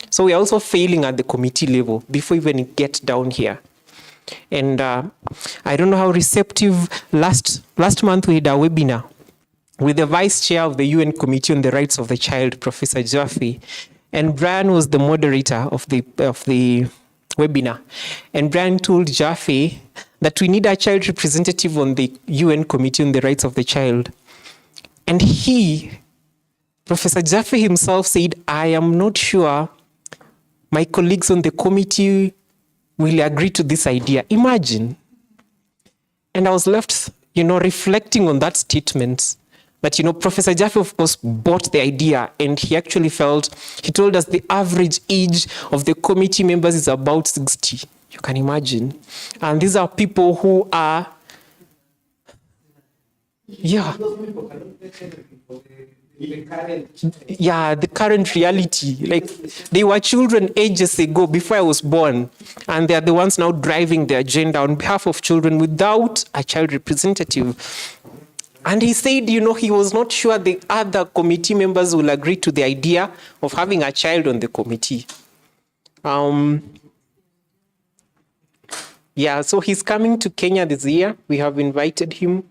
So we are also failing at the committee level before even it gets down here. And I don't know how receptive, last month we had a webinar with the vice chair of the UN Committee on the Rights of the Child, Professor Jaffe. And Brian was the moderator of the webinar. And Brian told Jaffe that we need a child representative on the UN Committee on the Rights of the Child. And Professor Jaffe himself said, I am not sure my colleagues on the committee will agree to this idea. Imagine. And I was left, reflecting on that statement. But, Professor Jaffe, of course, bought the idea, and he actually he told us the average age of the committee members is about 60. You can imagine. And these are people who are, the current reality. Like, they were children ages ago, before I was born, and they are the ones now driving the agenda on behalf of children without a child representative. And he said, he was not sure the other committee members will agree to the idea of having a child on the committee. So he's coming to Kenya this year. We have invited him.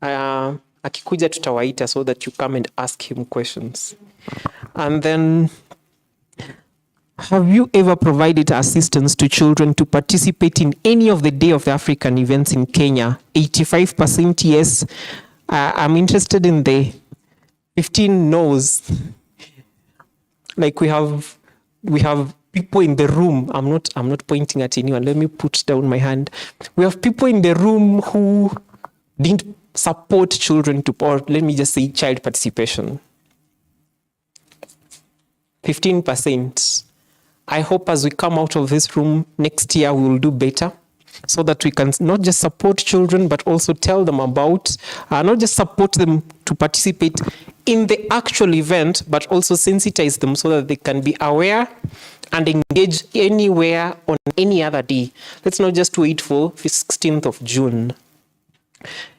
Akikuja tutawaita so that you come and ask him questions. And then, have you ever provided assistance to children to participate in any of the Day of the African events in Kenya? 85% yes. I'm interested in the 15 no's. Like we have people in the room. I'm not pointing at anyone. Let me put down my hand. We have people in the room who didn't support children or let me just say child participation. 15%. I hope as we come out of this room next year, we will do better. so that we can not just support children, but also tell them about, not just support them to participate in the actual event, but also sensitize them so that they can be aware and engage anywhere on any other day. Let's not just wait for the 16th of June.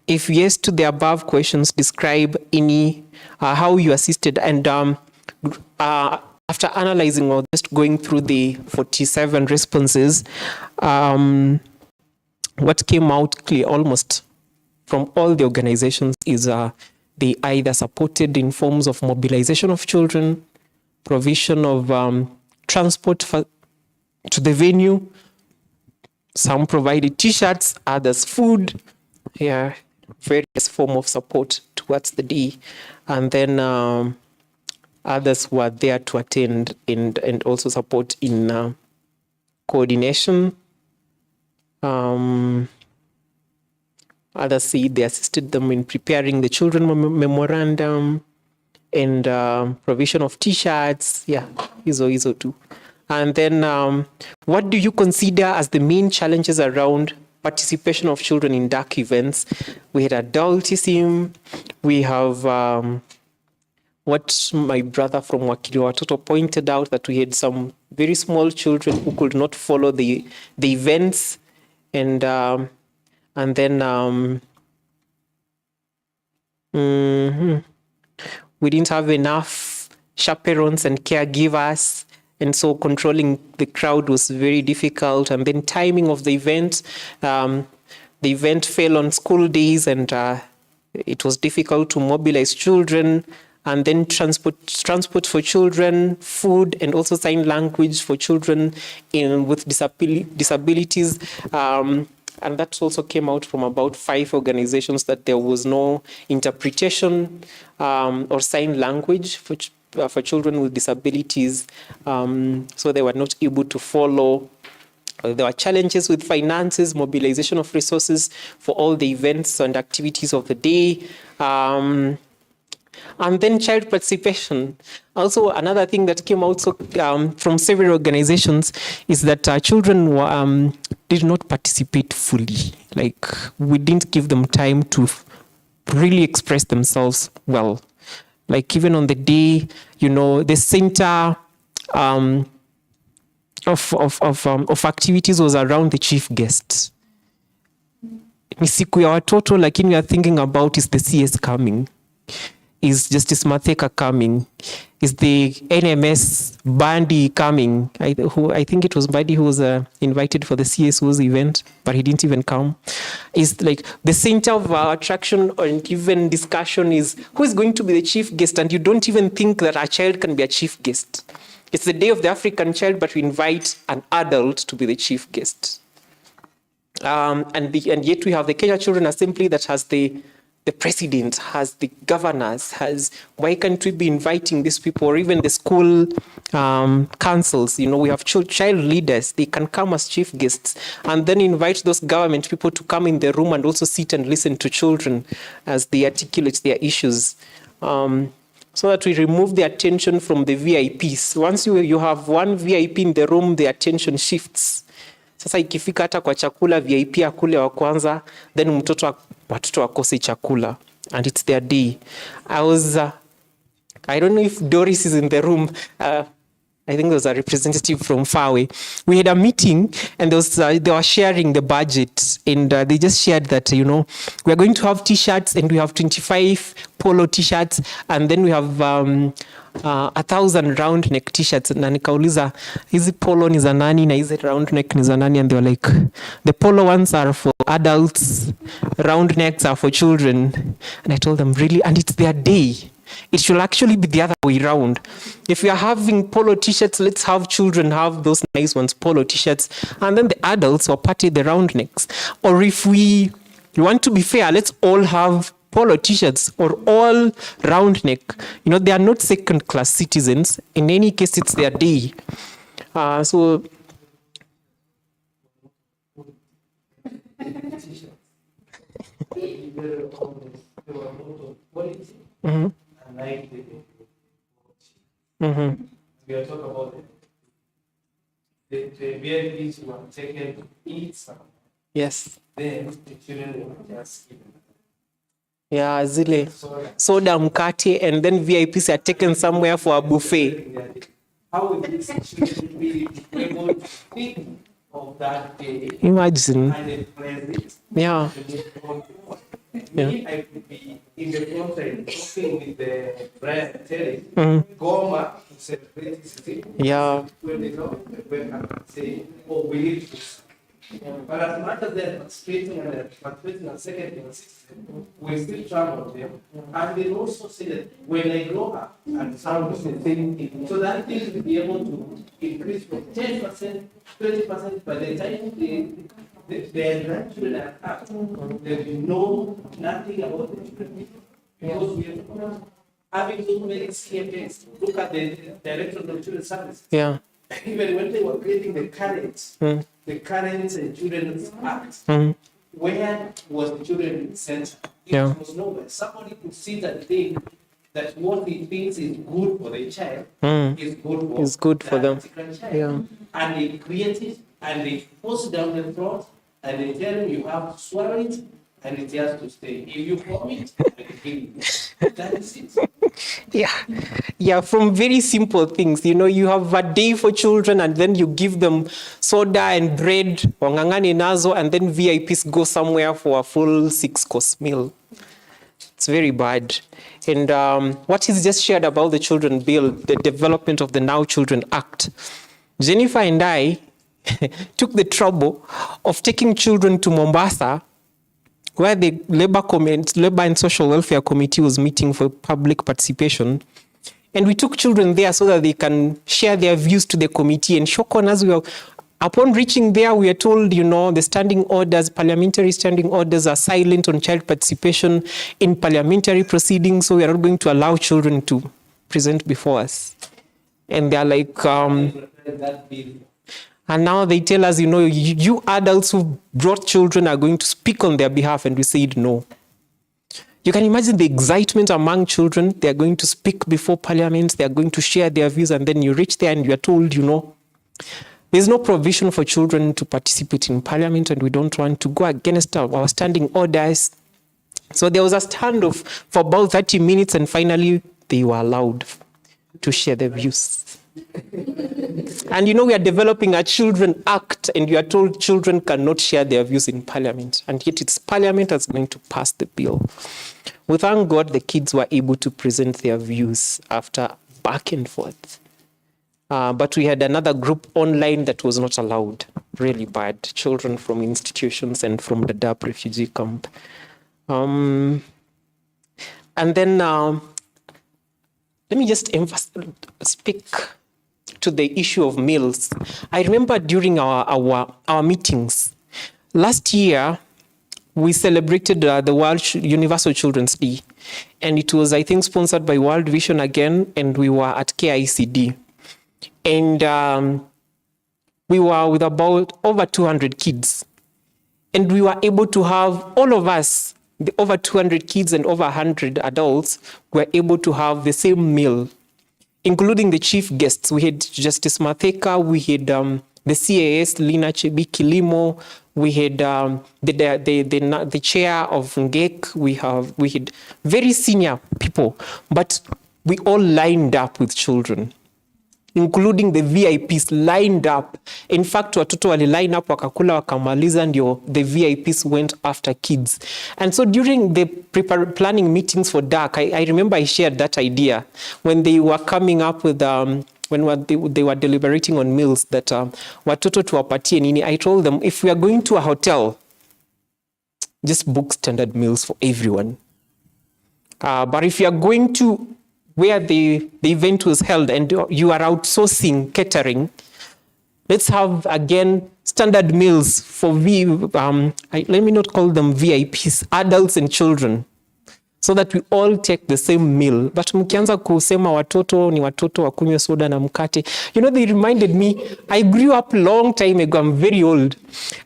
If yes to the above questions, describe any how you assisted, and after analyzing or just going through the 47 responses, what came out clear almost from all the organizations is they either supported in forms of mobilization of children, provision of transport to the venue. Some provided t-shirts, others food, yeah, various form of support towards the day. And then others were there to attend and also support in coordination. Others say they assisted them in preparing the children memorandum and provision of t-shirts. Yeah, hizo too. And then what do you consider as the main challenges around participation of children in DAC events? We had adultism. We have what my brother from Wakili Watoto pointed out, that we had some very small children who could not follow the events. And then we didn't have enough chaperones and caregivers, and so controlling the crowd was very difficult. And then timing of the event fell on school days, and it was difficult to mobilize children. And then transport for children, food, and also sign language for children with disabilities. And that also came out from about 5 organizations, that there was no interpretation or sign language for children with disabilities. So they were not able to follow. There were challenges with finances, mobilization of resources for all the events and activities of the day. And then child participation. Also, another thing that came out from several organizations is that children did not participate fully. Like, we didn't give them time to really express themselves well. Like, even on the day, the center of activities was around the chief guest. Ni siku ya watoto, lakini we are thinking about, is the CS coming? Is Justice Matheka coming? Is the NMS Bandi coming? I think it was Bandi who was invited for the CSO's event, but he didn't even come. Is like the center of attraction and even discussion is who is going to be the chief guest, and you don't even think that a child can be a chief guest. It's the Day of the African Child, but we invite an adult to be the chief guest. And yet we have the Kenya Children Assembly that has the president, has the governors, why can't we be inviting these people, or even the school councils? We have child leaders, they can come as chief guests, and then invite those government people to come in the room and also sit and listen to children as they articulate their issues. So that we remove the attention from the VIPs. Once you have one VIP in the room, the attention shifts. Sasa ikifika hata kwa chakula, VIP akule wa kwanza, then watoto wakose chakula, and it's their day. I don't know if Doris is in the room. I think there was a representative from Fawe. We had a meeting, and they were sharing the budget, and they just shared that, we are going to have t-shirts, and we have 25 polo t-shirts, and then we have 1,000 round neck t-shirts. Na nikauliza, hizi polo ni za nani na hizi round neck ni za nani? And they were like, the polo ones are for adults, round necks are for children. And I told them, really? And it's their day. It should actually be the other way around. If we are having polo t-shirts, let's have children have those nice ones, polo t-shirts, and then the adults will party the round necks. Or if we want to be fair, let's all have polo t-shirts or all round neck. They are not second-class citizens. In any case, it's their day. So mm-hmm. Mm-hmm. We are talking about the VIPs who are taken to eat some. Yes. then the children will just give them. Yeah, zile soda mkate, and then VIPs are taken somewhere for a buffet. How will these children be able to think of that day Imagine. and then plan it? Yeah. Me, I could be in the front end talking with the brand, telling Goma to celebrate this thing. Yeah. When they know, when I say, oh, we need to. But as much as they're participating and they're participating on second and sixth, we still travel them. And they also say that when they grow up and sound the same thing, so that thing will be able to increase from 10%, 20% by the time their grandchildren are up. They will know nothing about the children. Because we are having so many CFAs. Look at the Director of Children's Services. Yeah. Even when they were creating the current and Children's Act, where was the Children's Center? It was nowhere. Somebody could sit and think that what he thinks is good for the child is good for them. Yeah. And they create it and they force it down the throat and they tell him you have to swallow it and it has to stay. If you vomit, I kill you. That is it. Yeah, from very simple things. You know, you have a day for children and then you give them soda and bread, wangangane nazo, and then VIPs go somewhere for a full 6-course meal. It's very bad. And what is just shared about the children bill, the development of the Now Children Act. Jennifer and I took the trouble of taking children to Mombasa, where the Labor and Social Welfare Committee was meeting for public participation. And we took children there so that they can share their views to the committee. And upon reaching there, we are told, you know, the standing orders, parliamentary standing orders are silent on child participation in parliamentary proceedings, so we are not going to allow children to present before us. And they're like, and now they tell us, you know, you adults who brought children are going to speak on their behalf, and we said no. You can imagine the excitement among children. They are going to speak before parliament. They are going to share their views, and then you reach there and you are told, you know, there's no provision for children to participate in parliament, and we don't want to go against our standing orders. So there was a standoff for about 30 minutes, and finally they were allowed to share their views. And you know, we are developing a Children Act, and you are told children cannot share their views in parliament, and yet it's parliament that's going to pass the bill. We thank God the kids were able to present their views after back and forth. But we had another group online that was not allowed. Really bad. Children from institutions and from the DAC refugee camp. And then let me just speak to the issue of meals. I remember during our meetings, last year, we celebrated the World Universal Children's Day. And it was, I think, sponsored by World Vision again, and we were at KICD. And we were with about over 200 kids. And we were able to have, all of us, the over 200 kids and over 100 adults, were able to have the same meal, including the chief guests. We had Justice Matheka, we had the CAS, Lina Chebi Kilimo, we had the chair of NGEC, we had very senior people, but we all lined up with children, including the VIPs lined up. In fact, watoto wali line up wakakula wakamaliza ndio the VIPs went after kids. And so during the planning meetings for DAC, I remember I shared that idea when they were coming up with, when they were deliberating on meals that watoto tuwapatie nini. I told them, if we are going to a hotel, just book standard meals for everyone. But if you are going to where the event was held and you are outsourcing catering, let's have, again, standard meals for let me not call them VIPs, adults and children, so that we all take the same meal. But mkianza kusema watoto ni watoto wakunywe soda na mkate. You know, they reminded me, I grew up a long time ago, I'm very old.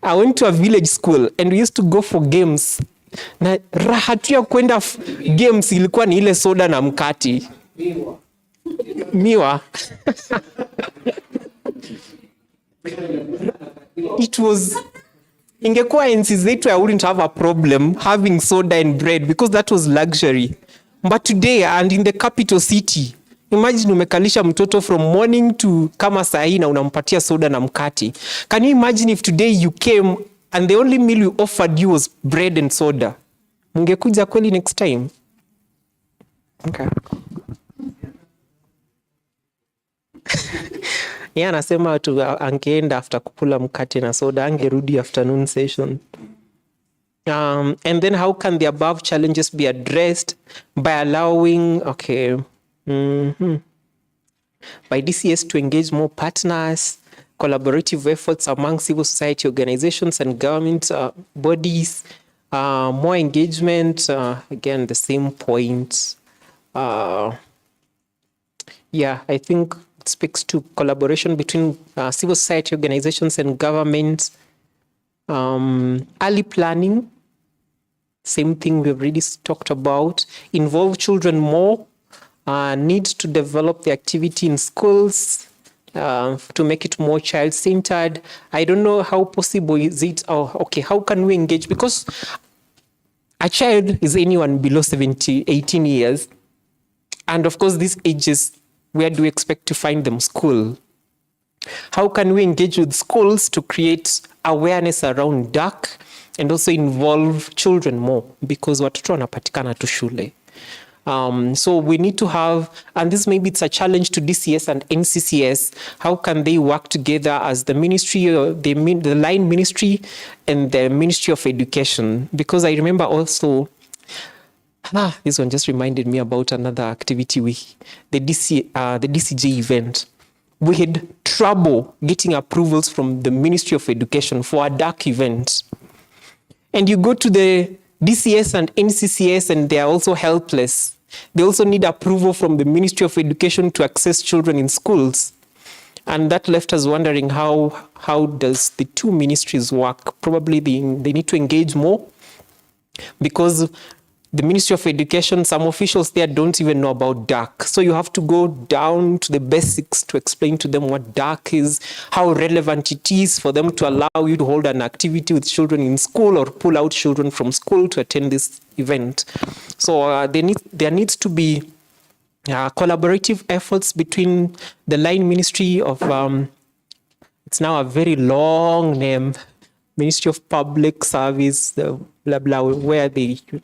I went to a village school and we used to go for games. Na raha tu ya kwenda games ilikuwa ni ile soda na mkate. Miwa. Ingekuwa enzi zetu, I wouldn't have a problem having soda and bread because that was luxury. But today, and in the capital city, imagine umekalisha mtoto from morning to kama saa hii na unampatia soda na mkate. Can you imagine if today you came and the only meal you offered you was bread and soda? Mungekuja kweli next time? Okay. Yeah, anasema tu angeenda after kukula mkate na soda, angerudi afternoon session. And then how can the above challenges be addressed? By allowing, by DCS to engage more partners, collaborative efforts among civil society organizations and government bodies, more engagement, again, the same point. Yeah, I think it speaks to collaboration between civil society organizations and government. Early planning, same thing we've already talked about. Involve children more, need to develop the activity in schools to make it more child-centered. I don't know how possible is it, how can we engage? Because a child is anyone below 18 years. And of course, these ages, where do we expect to find them? School. How can we engage with schools to create awareness around DAC and also involve children more? Because watoto wanapatikana tu shule. So we need to have, and this maybe it's a challenge to DCS and NCCS, how can they work together as the ministry, the line ministry and the Ministry of Education? Because I remember also, this one just reminded me about another activity the DCJ event. We had trouble getting approvals from the Ministry of Education for a DAC event. And you go to the DCS and NCCS and they are also helpless. They also need approval from the Ministry of Education to access children in schools. And that left us wondering how does the two ministries work? Probably they need to engage more, because the Ministry of Education, some officials there don't even know about DAC. So you have to go down to the basics to explain to them what DAC is, how relevant it is for them to allow you to hold an activity with children in school or pull out children from school to attend this event. So there needs to be collaborative efforts between the line ministry of, it's now a very long name, Ministry of Public Service, blah, blah, where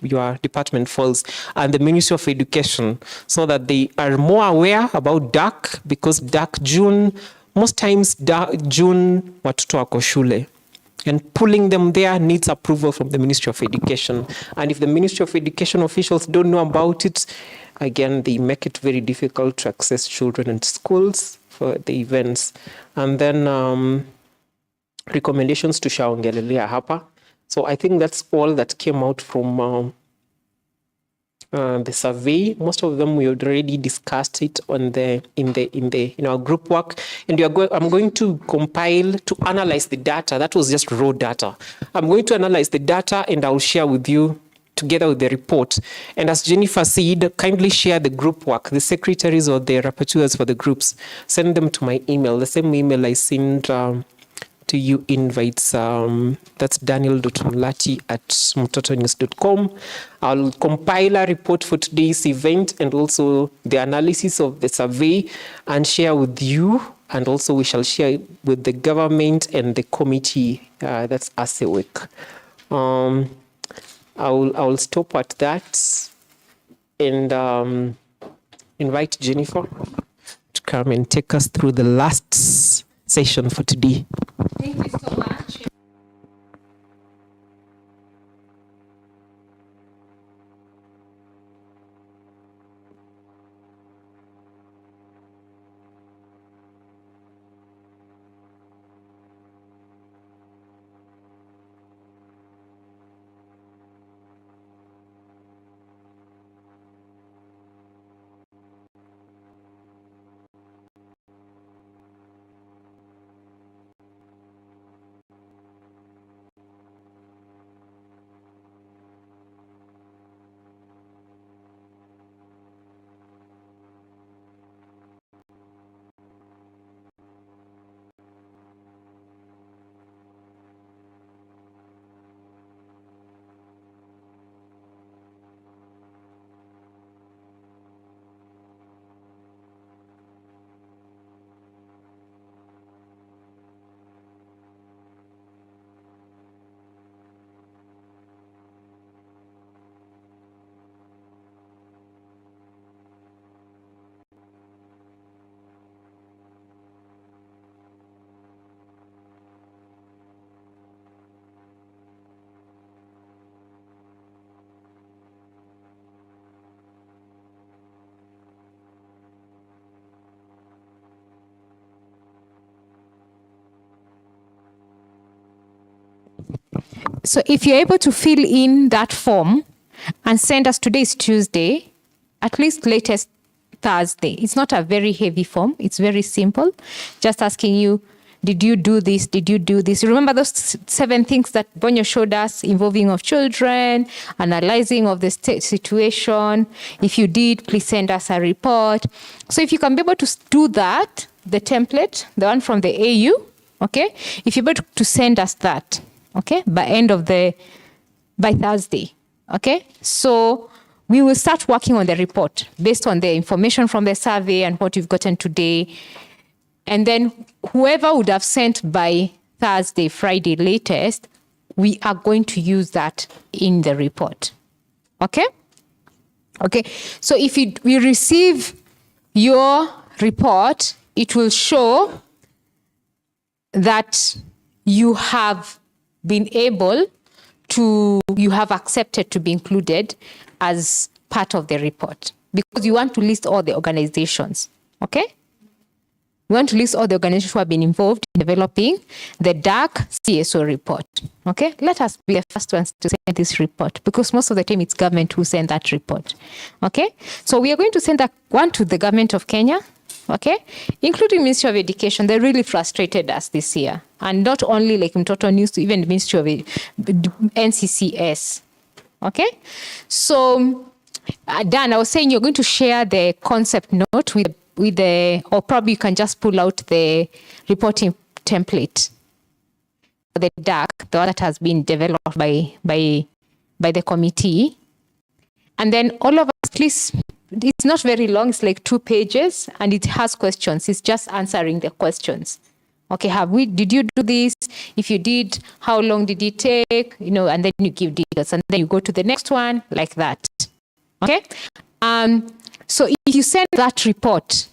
your department falls, and the Ministry of Education, so that they are more aware about DAC, because DAC June, most times June, watoto wako shule. And pulling them there needs approval from the Ministry of Education. And if the Ministry of Education officials don't know about it, again, they make it very difficult to access children in schools for the events. And then recommendations to shaongelelea hapa. So I think that's all that came out from the survey. Most of them we already discussed it on in our group work, and I'm going to compile to analyze the data. That was just raw data. I'm going to analyze the data and I'll share with you together with the report. And as Jennifer said, kindly share the group work, the secretaries or the rapporteurs for the groups, send them to my email, the same email I sent to you invites. That's daniel.mulati@mtotonews.com. I'll compile a report for today's event and also the analysis of the survey and share with you. And also we shall share with the government and the committee, that's ASEWIC. I'll stop at that and invite Jennifer to come and take us through the last session for today. Thank you so much. So if you're able to fill in that form and send us, today is Tuesday, at least latest Thursday. It's not a very heavy form. It's very simple. Just asking you, did you do this? Did you do this? You remember those 7 things that Bonyo showed us, involving of children, analyzing of the situation. If you did, please send us a report. So if you can be able to do that, the template, the one from the AU, okay? If you're able to send us that, okay, by Thursday, okay? So we will start working on the report based on the information from the survey and what you've gotten today. And then whoever would have sent by Thursday, Friday latest, we are going to use that in the report. Okay? Okay. So if we receive your report, it will show that you have been able to, you have accepted to be included as part of the report, because you want to list all the organizations. Okay? We want to list all the organizations who have been involved in developing the DAC CSO report. Okay, let us be the first ones to send this report, because most of the time it's government who send that report. Okay, so we are going to send that one to the government of Kenya. Okay, including Ministry of Education. They really frustrated us this year, and not only like in Total News, even the Ministry of NCCS. Okay, so Dan, I was saying you're going to share the concept note with the, or probably you can just pull out the reporting template for the DAC, the one that has been developed by the committee. And then all of us, please, it's not very long, it's like 2 pages, and it has questions. It's just answering the questions. Okay, did you do this? If you did, how long did it take? You know, and then you give details, and then you go to the next one like that. Okay? So if you send that report,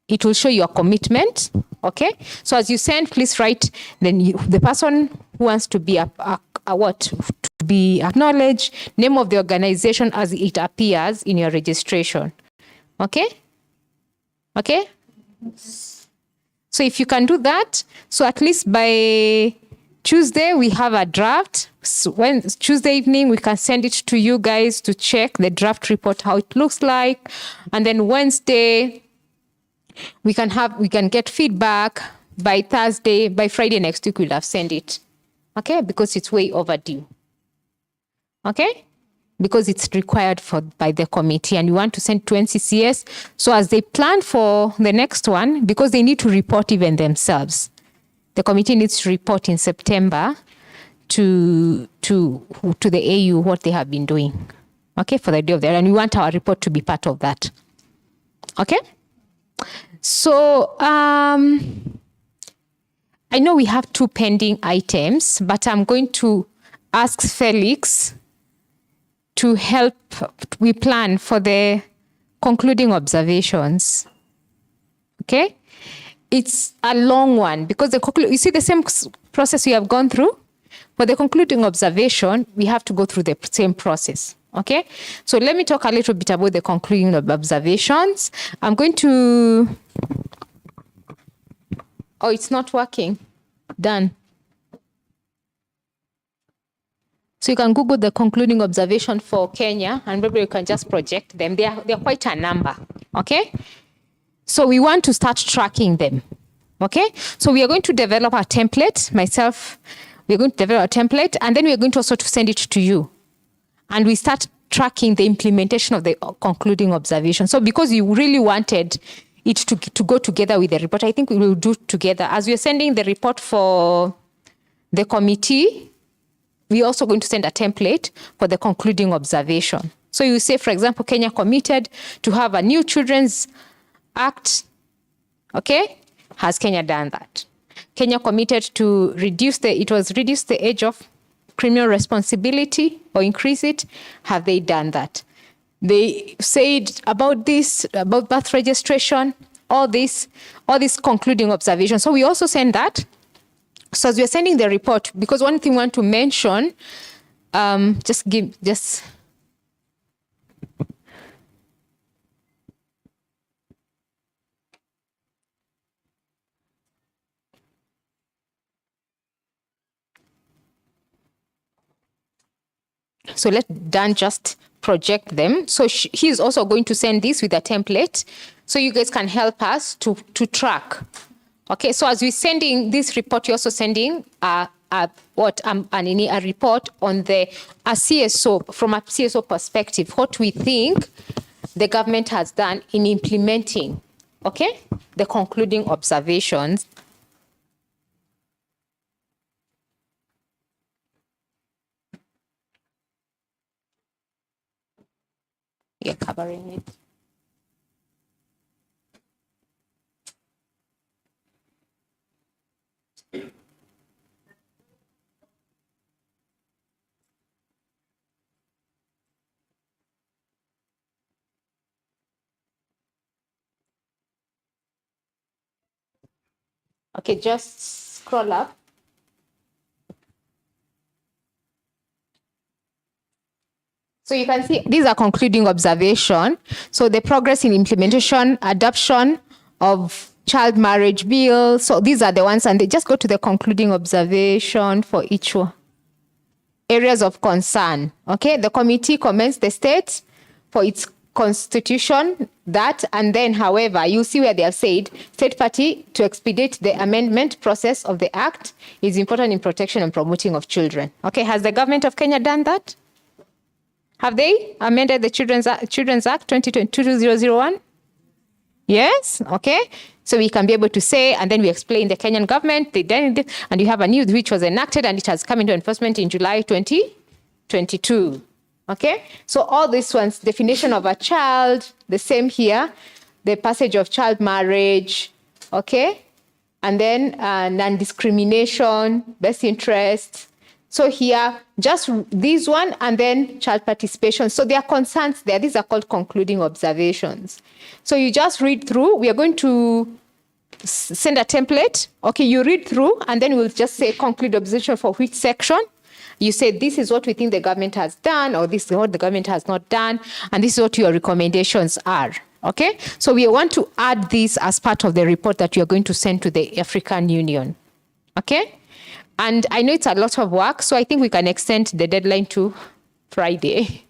it will show your commitment. Okay? So as you send, please write the person who wants to be to be acknowledged, name of the organization as it appears in your registration. Okay? Okay? So if you can do that, so at least by Tuesday we have a draft. So when Tuesday evening we can send it to you guys to check the draft report, how it looks like, and then Wednesday we can get feedback. By Thursday, by Friday next week we'll have sent it. Okay, because it's way overdue. Okay, because it's required by the committee, and you want to send to NCCS. So as they plan for the next one, because they need to report even themselves, the committee needs to report in September to the AU what they have been doing. Okay, for the day of the, and we want our report to be part of that. Okay, so I know we have 2 pending items, but I'm going to ask Felix to help we plan for the concluding observations. Okay? It's a long one, because you see the same process we have gone through. For the concluding observation, we have to go through the same process. Okay? So let me talk a little bit about the concluding observations. I'm going to... Oh, it's not working. Done. So you can Google the concluding observation for Kenya, and maybe you can just project them. They're quite a number. Okay? So we want to start tracking them. Okay? So we are going to develop a template. We're going to develop a template, and then we're going to also send it to you. And we start tracking the implementation of the concluding observation. So because you really wanted it to go together with the report, I think we will do together. As we are sending the report for the committee, we're also going to send a template for the concluding observation. So you say, for example, Kenya committed to have a new Children's Act. Okay? Has Kenya done that? Kenya committed to reduce the age of criminal responsibility or increase it. Have they done that? They said about this, about birth registration, all these concluding observations. So we also send that. So as we're sending the report, because one thing we want to mention, So let Dan just project them. So he's also going to send this with a template, so you guys can help us to track. Okay, so as we're sending this report, you're also sending a report on the CSO, from a CSO perspective, what we think the government has done in implementing, okay, the concluding observations. You're covering it. Okay, just scroll up. So you can see these are concluding observation. So the progress in implementation, adoption of child marriage bill. So these are the ones, and they just go to the concluding observation for each one. Areas of concern. Okay, the committee commends the state for its constitution, that, and then, however, you see where they have said state party to expedite the amendment process of the act is important in protection and promoting of children. Okay, has the government of Kenya done that? Have they amended the Children's Act 2022-2001? Yes, okay. So we can be able to say, and then we explain the Kenyan government, they did it, and you have a new which was enacted and it has come into enforcement in July 2022. Okay, so all these ones, definition of a child, the same here, the passage of child marriage, okay, and then non-discrimination, best interest. So here, just this one, and then child participation. So there are concerns there. These are called concluding observations. So you just read through. We are going to send a template. Okay, you read through, and then we'll just say conclude observation for which section. You say, this is what we think the government has done, or this is what the government has not done, and this is what your recommendations are. Okay? So we want to add this as part of the report that you are going to send to the African Union. Okay? And I know it's a lot of work, so I think we can extend the deadline to Friday,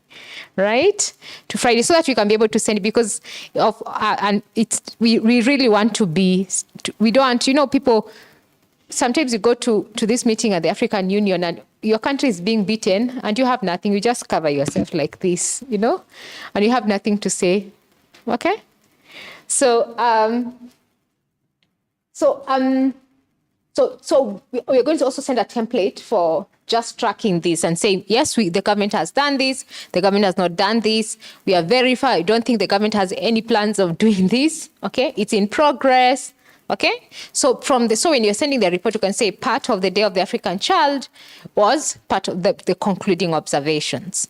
right? To Friday, so that we can be able to send it, because of, and it's, we really want to be, we don't want, you know, people, sometimes you go to this meeting at the African Union and your country is being beaten and you have nothing. You just cover yourself like this, you know, and you have nothing to say. Okay? So we're going to also send a template for just tracking this and saying, yes, the government has done this, the government has not done this, we are verified, I don't think the government has any plans of doing this, okay? It's in progress, okay? So when you're sending the report, you can say part of the Day of the African Child was part of the concluding observations,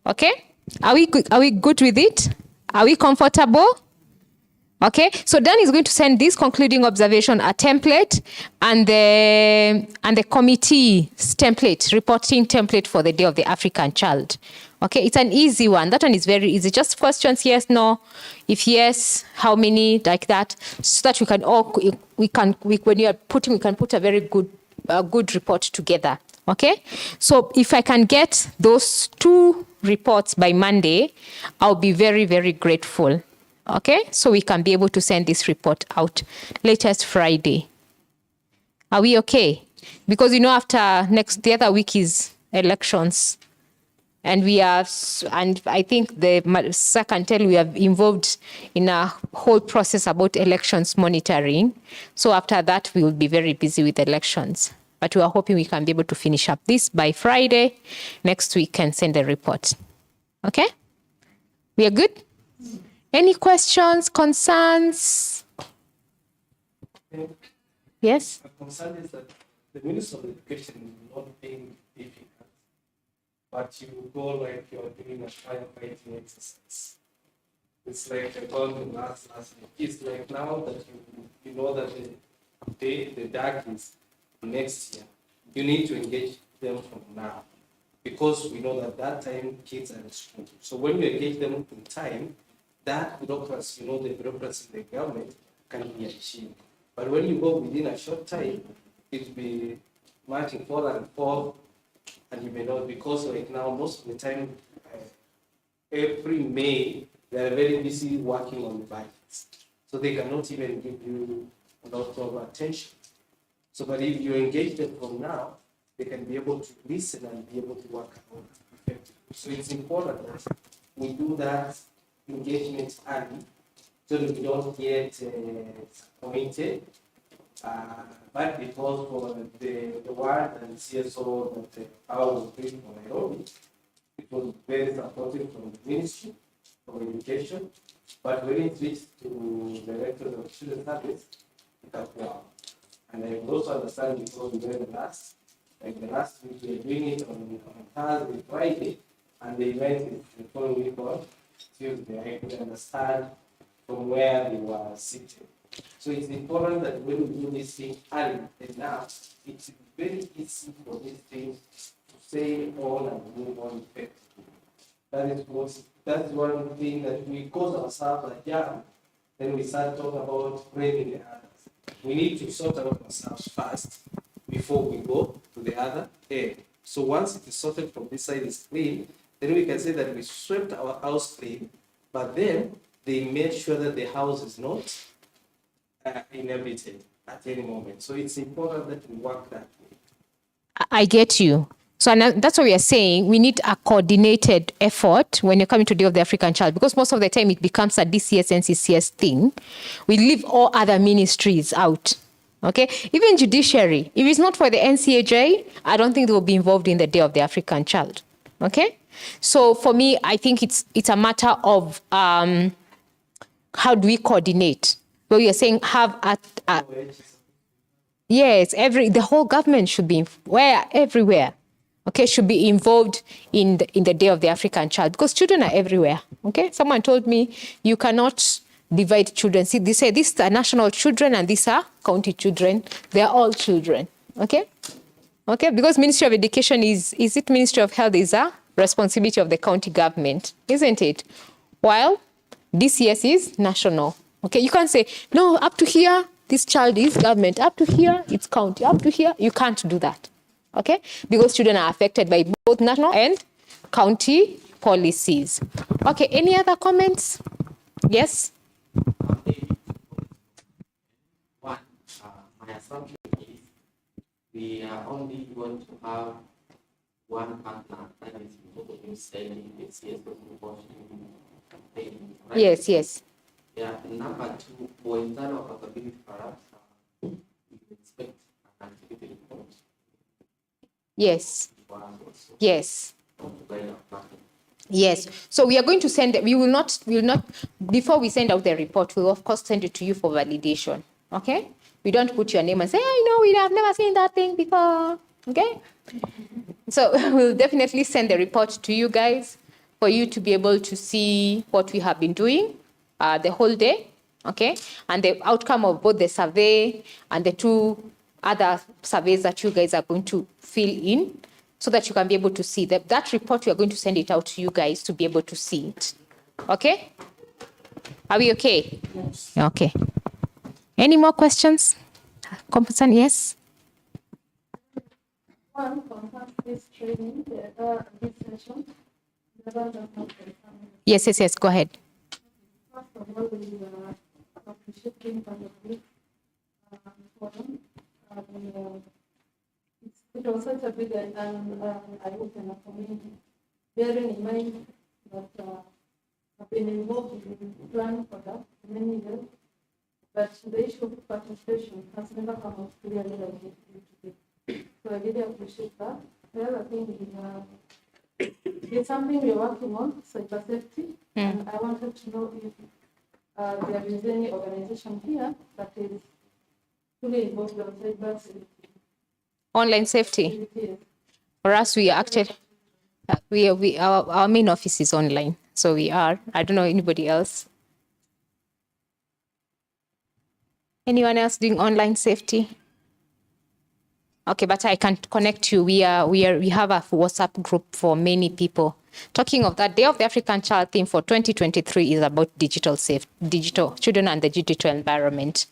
okay? Are we good with it? Are we comfortable? Okay, so Dan is going to send this concluding observation, a template, and the committee's template, reporting template for the Day of the African Child. Okay, it's an easy one. That one is very easy. Just questions, yes, no. If yes, how many, like that, so that when you are putting, we can put a very good report together. Okay, so if I can get those 2 reports by Monday, I'll be very, very grateful. Okay, so we can be able to send this report out latest Friday. Are we okay? Because, you know, after the other week is elections. And I think the SAC can tell we are involved in a whole process about elections monitoring. So after that, we will be very busy with elections. But we are hoping we can be able to finish up this by Friday. Next week and send the report. Okay? We are good? Any questions, concerns? Yes? The concern is that the Minister of Education is not being difficult, but you go like you're doing a firefighting exercise. It's like the government last week. It's like now that you know that the DAC is next year, you need to engage them from now, because we know that time kids are in school. So when you engage them in time, that bureaucracy, you know, the bureaucracy in the government can be achieved. But when you go within a short time, it'll be marching forward and forth, and you may not, because right now, most of the time, every May, they are very busy working on the budgets. So they cannot even give you a lot of attention. So, but if you engage them from now, they can be able to listen and be able to work on it effectively. So it's important that we do that engagement early so that we don't get disappointed. But because for the word and CSO that I was doing for Nairobi, it was very supportive from the Ministry of Education. But when it reached to the Director of Student Service, it has gone. And I also understand because we were the last week we are doing it on Thursday, Friday, and the event is the following week on Tuesday. I could understand from where they were sitting. So it's important that when we do this thing early and now, it's very easy for these things to say on and move on effectively. That's one thing that we cause ourselves a jam. Then we start talking about blaming the others. We need to sort out ourselves first before we go to the other end. So once it is sorted from this side is clean, then we can say that we swept our house clean, but then they made sure that the house is not inhabited at any moment. So it's important that we work that way. I get you. So that's what we are saying. We need a coordinated effort when you're coming to Day of the African Child, because most of the time it becomes a DCS, NCCS thing. We leave all other ministries out. Okay? Even judiciary, if it's not for the NCAJ, I don't think they will be involved in the Day of the African Child. Okay? So for me, I think it's a matter of how do we coordinate? So you're saying have yes, the whole government should be everywhere. Okay, should be involved in the Day of the African Child, because children are everywhere. Okay, someone told me you cannot divide children. See, they say these are national children and these are county children. They are all children. Okay, because Ministry of Education is it Ministry of Health is a responsibility of the county government, isn't it? While DCS is national. Okay, you can't say no up to here this child is government, up to here it's county, up to here you can't do that. Okay, because children are affected by both national and county policies. Okay, any other comments? Yes? One, my assumption is we are only going to have one partner, that is you selling the CSO campaign, right? Yes. Yeah, number two, for internal accountability, perhaps we expect an activity report. Yes. So we are going to send, we will not, before we send out the report, we'll of course send it to you for validation. Okay? We don't put your name and say, we have never seen that thing before. Okay? So we'll definitely send the report to you guys for you to be able to see what we have been doing the whole day. Okay? And the outcome of both the survey and the two other surveys that you guys are going to fill in, so that you can be able to see that report. We are going to send it out to you guys to be able to see it. Okay? Are we okay? Yes. Okay. Any more questions? Competent, yes? One confirms this training, the other this session, the other does not confirm. Yes, go ahead. First of all, we appreciate being part of this forum. It was such a big eye-opener for me, bearing in mind that I've been involved in planning for that for many years, but the issue of participation has never come out clearly like it did today. So I really appreciate that. The other thing is it's something we're working on, cyber safety, and I wanted to know if there is any organization here that is fully involved in cyber safety. Online safety. For us, we actually, our main office is online. So we are. I don't know anybody else. Anyone else doing online safety? Okay, but I can connect you. We have a WhatsApp group for many people. Talking of that, Day of the African Child theme for 2023 is about digital children and the digital environment.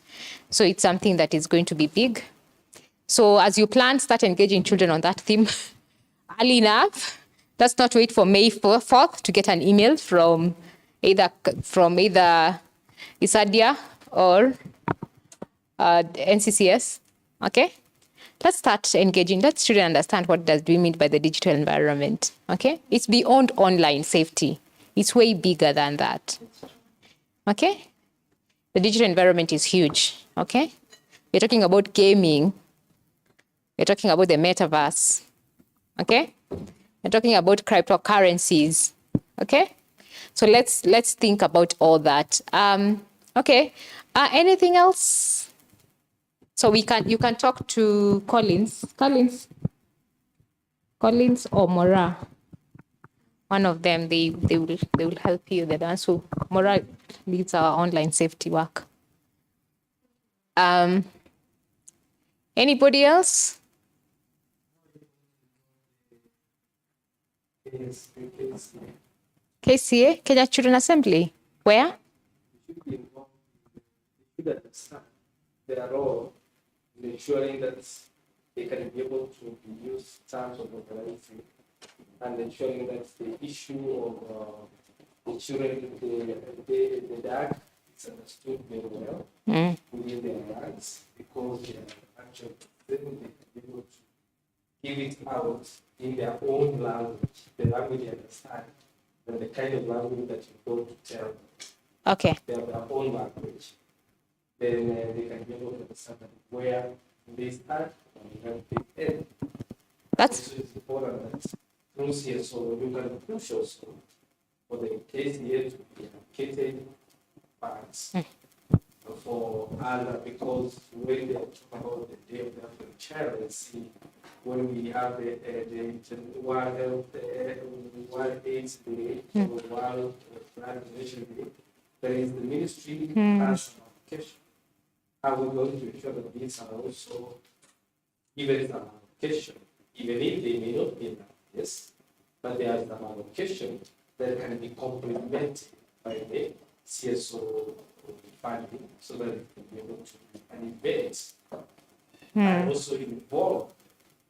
So it's something that is going to be big. So as you plan, start engaging children on that theme. early enough. Let's not wait for May 4th to get an email from either ISADIA or NCCS. Okay, let's start engaging. Let's really understand what does we mean by the digital environment. Okay, it's beyond online safety. It's way bigger than that. Okay, the digital environment is huge. Okay, we're talking about gaming. We're talking about the metaverse. Okay, we're talking about cryptocurrencies. Okay, so let's think about all that. Okay, anything else? So you can talk to Collins or Mora. One of them, they will help you. The ones who Mora leads our online safety work. Anybody else? KCA, Kenya Children Assembly. Where? Their role in ensuring that they can be able to use terms of organizing and ensuring that the issue of ensuring the DAC is understood very well within their ranks, because they are actually able to give it out in their own language, the language they understand, and the kind of language that you're going to tell them. Okay. They have their own language. Then they can be able to understand where they start and where they end. That's also it's important that through CSO, you can push also for the KCA to be allocated funds for other, because when they talk about the Day of the African Child, let's see, when we have the World Health, World AIDS Day, or World Blood Donation Day, there is the ministry has an allocation. How are we going to ensure that these are also given some allocation, even if they may not be enough, yes, but there is some allocation that can be complemented by the CSO funding, so that it can be able to be an event and also involved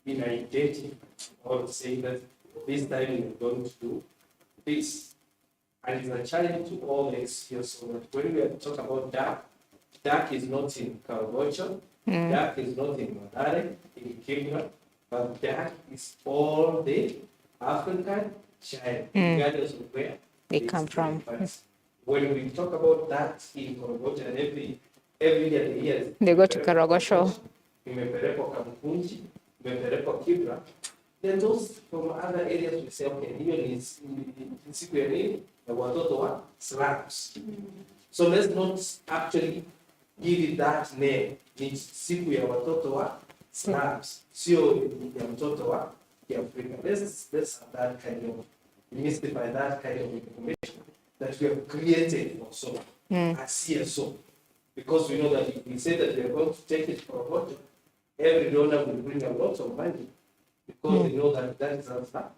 in identifying or saying that this time we're going to do this. And it's a challenge to all the CSO that when we are talking about DAC, DAC is not in Karagocha, DAC is not in Madare, in Kenya, but DAC is all the African child, regardless of where they come from. But when we talk about that in Karagocha, and every year They go to Karagosho. Imepelekwa Kamkunji, imepelekwa Kibra, then those from other areas will say, okay, hiyo ni siku ya nini ya watoto wa slums. So let's not actually give it that name. Ni siku ya watoto wa slums, sio ya mtoto wa Afrika. Let's have that kind of demystify that kind of information that we have created also at CSO, because we know that if we say that we are going to take it for a budget, every donor will bring a lot of money, because they know that that is our fact.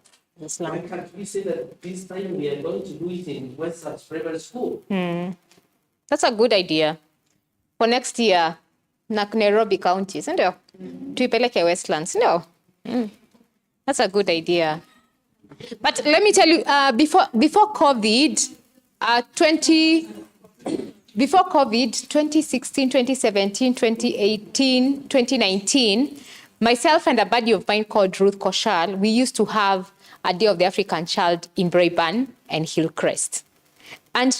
Why can't we say that this time we are going to do it in Western Primary School? That's a good idea. For next year, Nairobi County, sindio? Tuipeleke Westlands, sindio? That's a good idea. But let me tell you, before COVID, 2016, 2017, 2018, 2019, myself and a buddy of mine called Ruth Koshal, we used to have a Day of the African Child in Braeburn and Hillcrest. And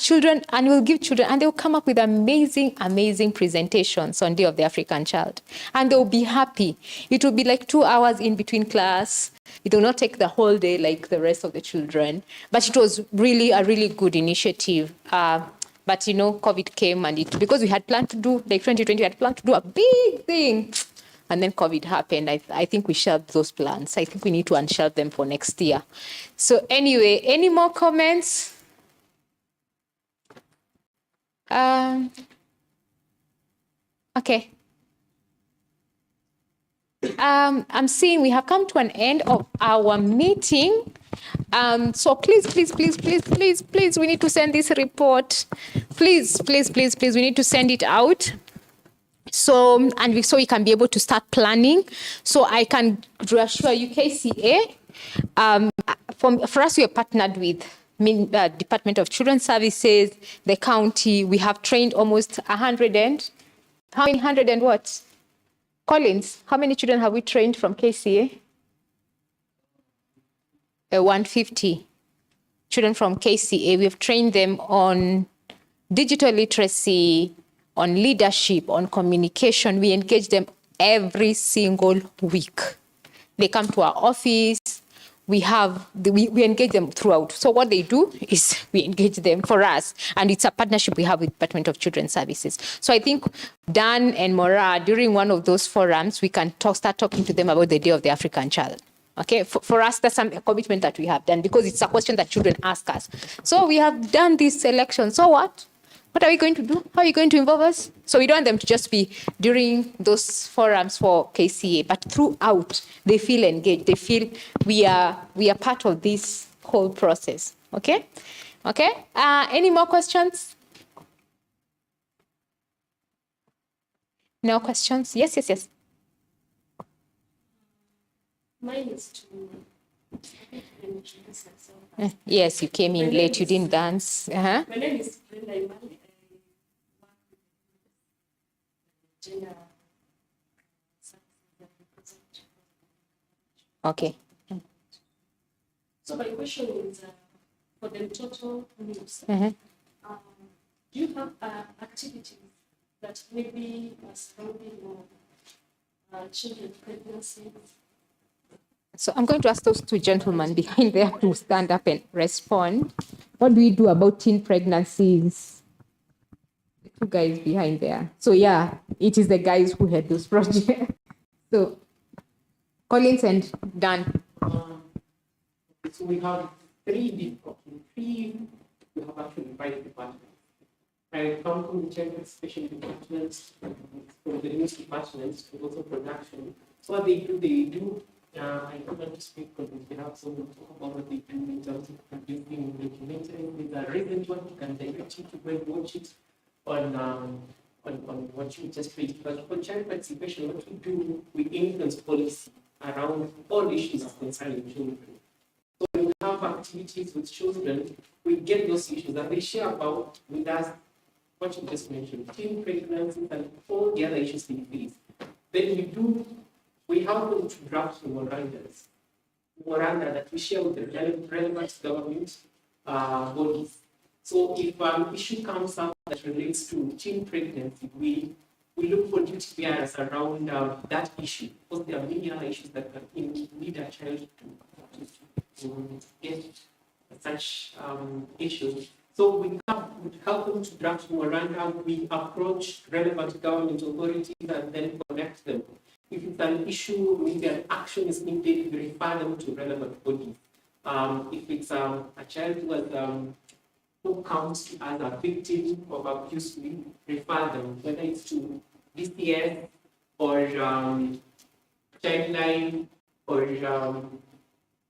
we'll give children, and they'll come up with amazing presentations on Day of the African Child. And they'll be happy. It will be like 2 hours in between class. It will not take the whole day like the rest of the children. But it was really a really good initiative. But COVID came, and because we had planned to do, like 2020, we had planned to do a big thing. And then COVID happened. I think we shelved those plans. I think we need to unshelve them for next year. So anyway, any more comments? Okay. I'm seeing we have come to an end of our meeting. So please, we need to send this report. Please, we need to send it out. So we can be able to start planning. So I can reassure you, KCA, For us, we are partnered with Department of Children's Services, the county. We have trained almost 100 and, how many 100 and what? Collins, how many children have we trained from KCA? 150 children from KCA. We've trained them on digital literacy, on leadership, on communication. We engage them every single week. They come to our office. We engage them throughout. So what they do is we engage them for us, and it's a partnership we have with Department of Children's Services. So I think Dan and Mora, during one of those forums, we can start talking to them about the Day of the African Child. Okay, for us, that's a commitment that we have done, because it's a question that children ask us. So we have done this selection. So what? What are we going to do? How are you going to involve us? So we don't want them to just be during those forums for KCA, but throughout, they feel engaged. They feel we are part of this whole process. Okay? Okay? Any more questions? No questions? Yes, yes, yes. Mine is to Yes, you came in late. You didn't dance. My name is Brenda Imani. I work with gender services and representation. Okay. So my question is for the total news. Mm-hmm. Do you have activities that maybe are surrounding children pregnancy? So I'm going to ask those two gentlemen behind there to stand up and respond. What do we do about teen pregnancies? The two guys behind there. So yeah, it is the guys who had those projects. So Collins and Dan. So we have we have actually 5 departments. I come from the child education department, from the news department, also production. So what they do, I don't want to speak because we have someone talk about what they do in terms of producing documentaries. With a recent one, you can direct you to go and watch it on what you just read. But for child participation, what we do, we influence policy around all issues concerning children. So when we have activities with children, we get those issues and they share about with us what you just mentioned, teen pregnancies and all the other issues they face. Then we help them to draft memoranda that we share with the relevant government bodies. So if an issue comes up that relates to teen pregnancy, we look for duty bearers around that issue, because there are many other issues that can lead a child to get such issues. So we help them to draft memoranda, we approach relevant government authorities and then connect them. If it's an issue, maybe an action is needed, we refer them to relevant bodies. If it's a child who comes as a victim of abuse, we refer them, whether it's to DCS or Childline or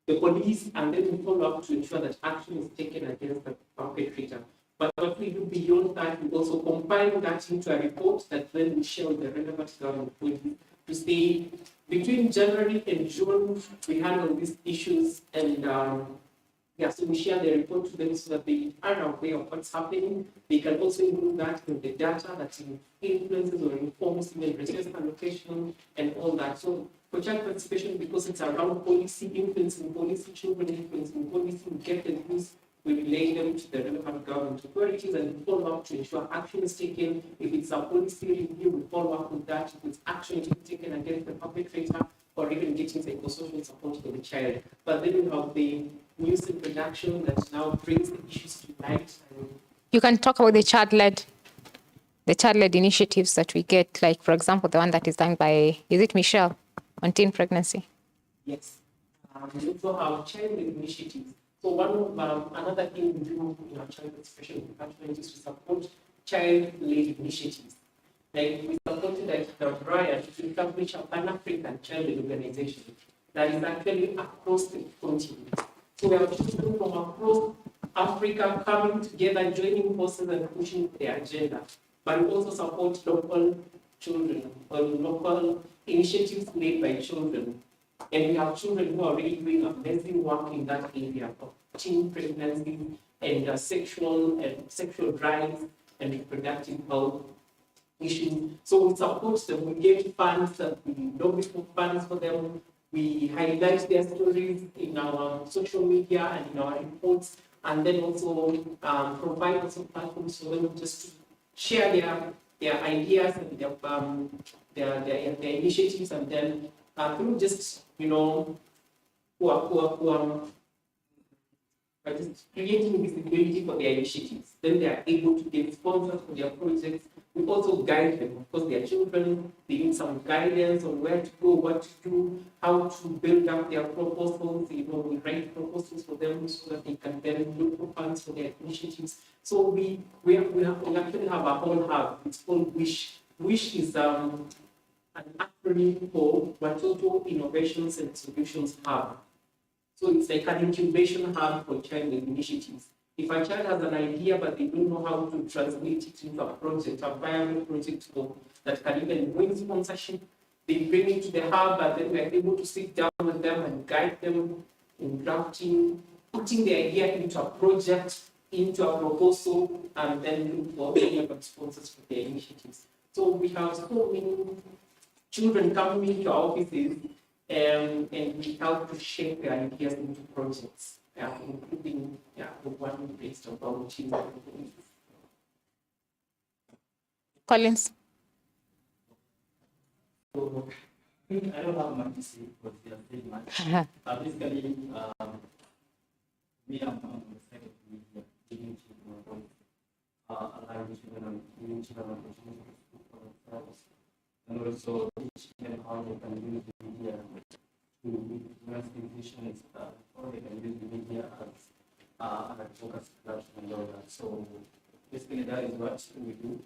the police, and then we follow up to ensure that action is taken against the perpetrator. But what we do beyond that, we also compile that into a report that then we share with the relevant government bodies to say, between January and June, we handle these issues, and so we share the report to them so that they are aware of what's happening. They can also include that in the data that influences or informs even resource allocation and all that. So for child participation, because it's around policy, influencing policy, children influencing policy, we get the news, we relay them to the relevant government authorities, and we follow up to ensure action is taken. If it's a policy review, we follow up with that. If it's action to be taken against the perpetrator, or even getting psychosocial support for the child. But then we have the news in production that now brings the issues to light. You can talk about the child-led initiatives that we get, like, for example, the one that is done by, is it Michelle, on teen pregnancy? Yes. We also have child-led initiatives. So one of another thing we do in our child participation department is to support child-led initiatives. Like we supported at the Brian to establish a Pan-African child organization that is actually across the continent. So we have children from across Africa coming together, joining forces and pushing their agenda. But we also support local children or local initiatives made by children. And we have children who are already doing amazing work in that area of teen pregnancy and sexual drives and reproductive health issues. So we support them, we get funds, we lobby for funds for them, we highlight their stories in our social media and in our reports, and then also provide also platforms for them just to share their ideas and their initiatives, and then through just, by just creating visibility for their initiatives. Then they are able to get sponsors for their projects. We also guide them. Of course, their children, they need some guidance on where to go, what to do, how to build up their proposals. We write proposals for them so that they can then look for funds for their initiatives. So we actually have our own hub. It's called WISH. WISH is an acronym for Watoto Innovations and Solutions Hub. So it's like an incubation hub for child initiatives. If a child has an idea but they don't know how to translate it into a project, a viable project that can even win sponsorship, they bring it to the hub, and then we're able to sit down with them and guide them in drafting, putting the idea into a project, into a proposal, and then look for relevant sponsors for their initiatives. So we have so many children coming into our offices, and we help to shape their ideas into projects, including the one based about children. Collins. So, I don't have much to say because they are saying much. Basically, me, I'm on the side of media, giving children a voice, allowing children and giving children opportunities for themselves, and also teaching them how they can use the media to influence decisions, how they can use the media as a focus platform and all that. So basically, that is what we do,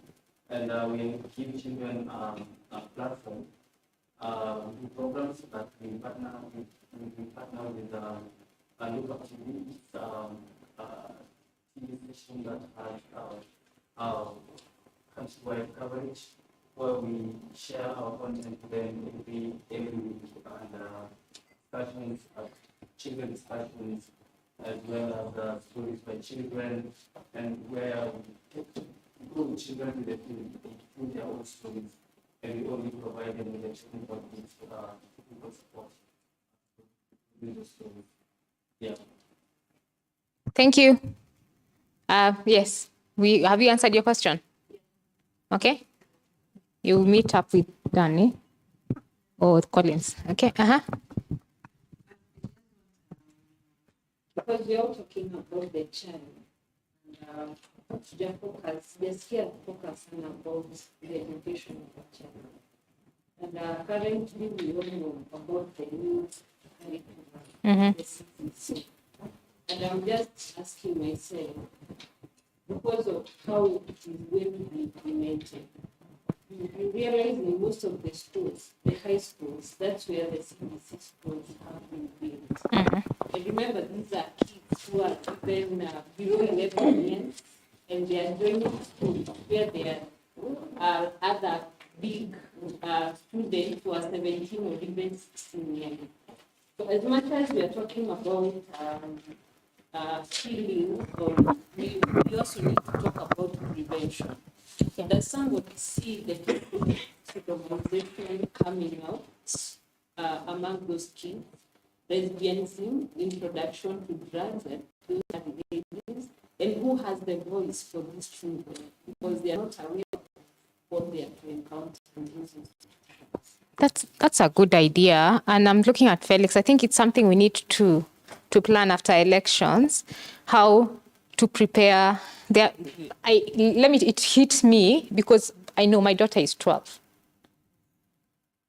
and we give children a platform. Programs that we partner with local TV, TV station that has countrywide coverage, where we share our content with them every week, and discussions, children discussions, as well as stories by children, and where we go with children with their own stories. And we only provide them with the technical support. Yeah. Thank you. Yes, have you answered your question? Okay. You meet up with Danny or with Collins. Okay. Because we are talking about the child, and just here focus on about the education of the child. And currently we all know about the new curriculum, the CSO. And I'm just asking myself, because of how it is going to be implemented, you realize in most of the schools, the high schools, that's where the CBC schools have been built. And remember, these are kids who are even below 11 years, and they are joining schools where there are other big students who are 17 or even 16 years. So as much as we are talking about healing, we also need to talk about prevention. Does somebody see the sodomization coming out among those kids? Lesbianism, introduction to drugs and ages, and who has the voice for these children? Because they are not aware of what they are to encounter in these institutions. That's a good idea, and I'm looking at Felix. I think it's something we need to plan after elections, how to prepare. It hits me because I know my daughter is 12,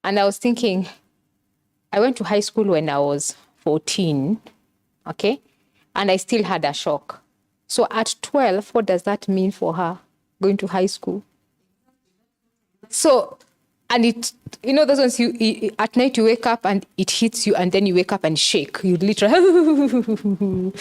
and I was thinking, I went to high school when I was 14, okay, and I still had a shock. So at 12, what does that mean for her going to high school? So, and those ones at night you wake up and it hits you, and then you wake up and shake. You literally,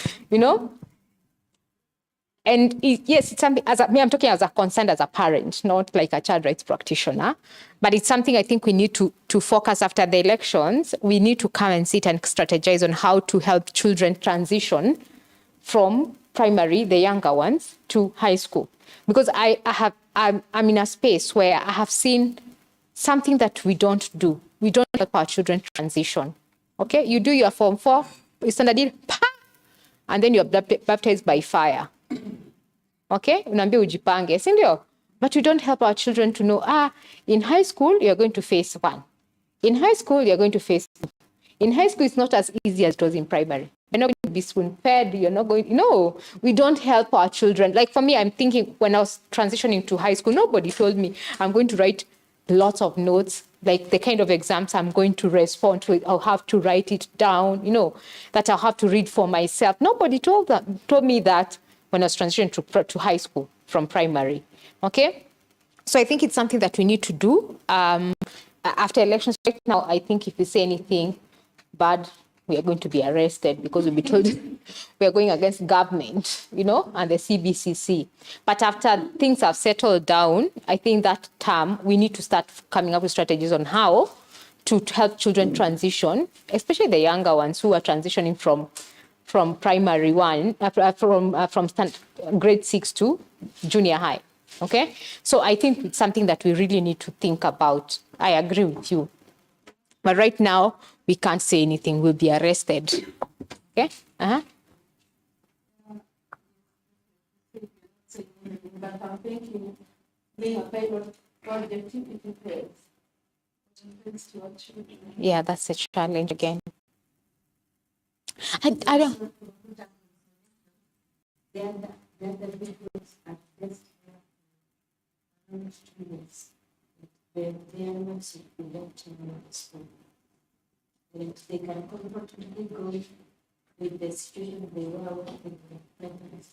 Yes, it's something, I'm talking as a concerned as a parent, not like a child rights practitioner, but it's something I think we need to focus after the elections. We need to come and sit and strategize on how to help children transition from primary, the younger ones, to high school. Because I'm in a space where I have seen something that we don't do. We don't help our children transition. Okay, you do your Form 4, you standard in, and then you're baptized by fire. Okay, unaambia ujipange, si ndio? But we don't help our children to know, in high school, you're going to face 1. In high school, you're going to face 2. In high school, it's not as easy as it was in primary. You're not going to be spoon-fed, you're not going, no, we don't help our children. Like for me, I'm thinking when I was transitioning to high school, nobody told me I'm going to write lots of notes, like the kind of exams I'm going to respond to, I'll have to write it down, that I'll have to read for myself. Nobody told me that when I was transitioning to high school from primary, okay? So I think it's something that we need to do. After elections right now, I think if we say anything bad, we are going to be arrested because we'll be told we are going against government, and the CBCC. But after things have settled down, I think that term, we need to start coming up with strategies on how to help children transition, especially the younger ones who are transitioning from primary 1, from grade 6 to junior high, okay? So I think it's something that we really need to think about. I agree with you. But right now, we can't say anything. We'll be arrested. Okay? But I'm thinking, being a pilot project, if it fails to our children. Yeah, that's a challenge again. I don't. They are not electing school. They can comfortably go with the situation they were with the parents.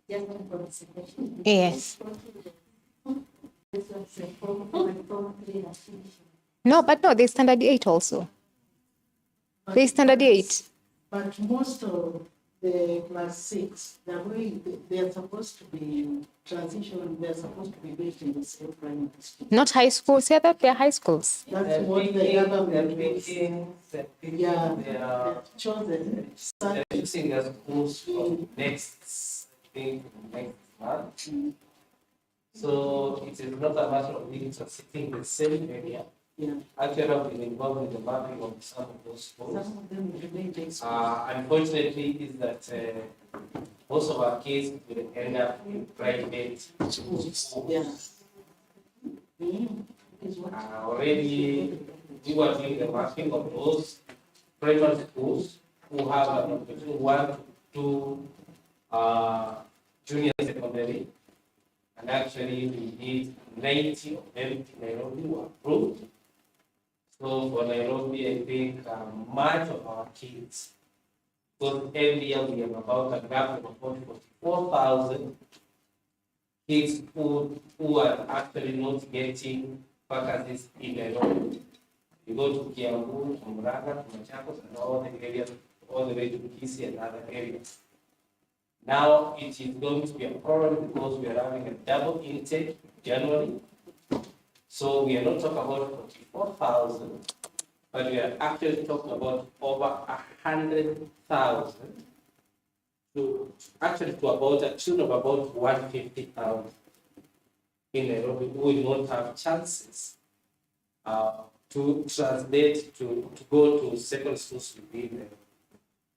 Just for the situation. Yes. No, but no, there's standard 8 also. There's standard 8. But most of the class 6, the way they're supposed to be transition, they're supposed to be based in the same primary school. Not high schools, yeah, they're high schools. That's what the government was. Yeah, chosen. They're fixing their schools for next month. So it is not a matter of being sitting in the same area. Yeah. Actually, I've been involved in the mapping of some of those schools. Some of them remain basic. Unfortunately, is that most of our kids will end up in private schools. Yeah. Already, we were doing the mapping of those private schools who have between 1 to 2 junior secondary. And actually, we did 90 of them in Nairobi were approved. So for Nairobi, I think much of our kids, because every year we have about a gap of about 44,000 kids who are actually not getting vacancies in Nairobi. You go to Kiambu, to Murang'a, to Machakos, and all the areas, all the way to Kisii and other areas. Now it is going to be a problem because we are having a double intake January. So we are not talking about 44,000, but we are actually talking about over 100,000 to about a tune of about 150,000 in Nairobi who will not have chances to translate to go to second schools within Nairobi.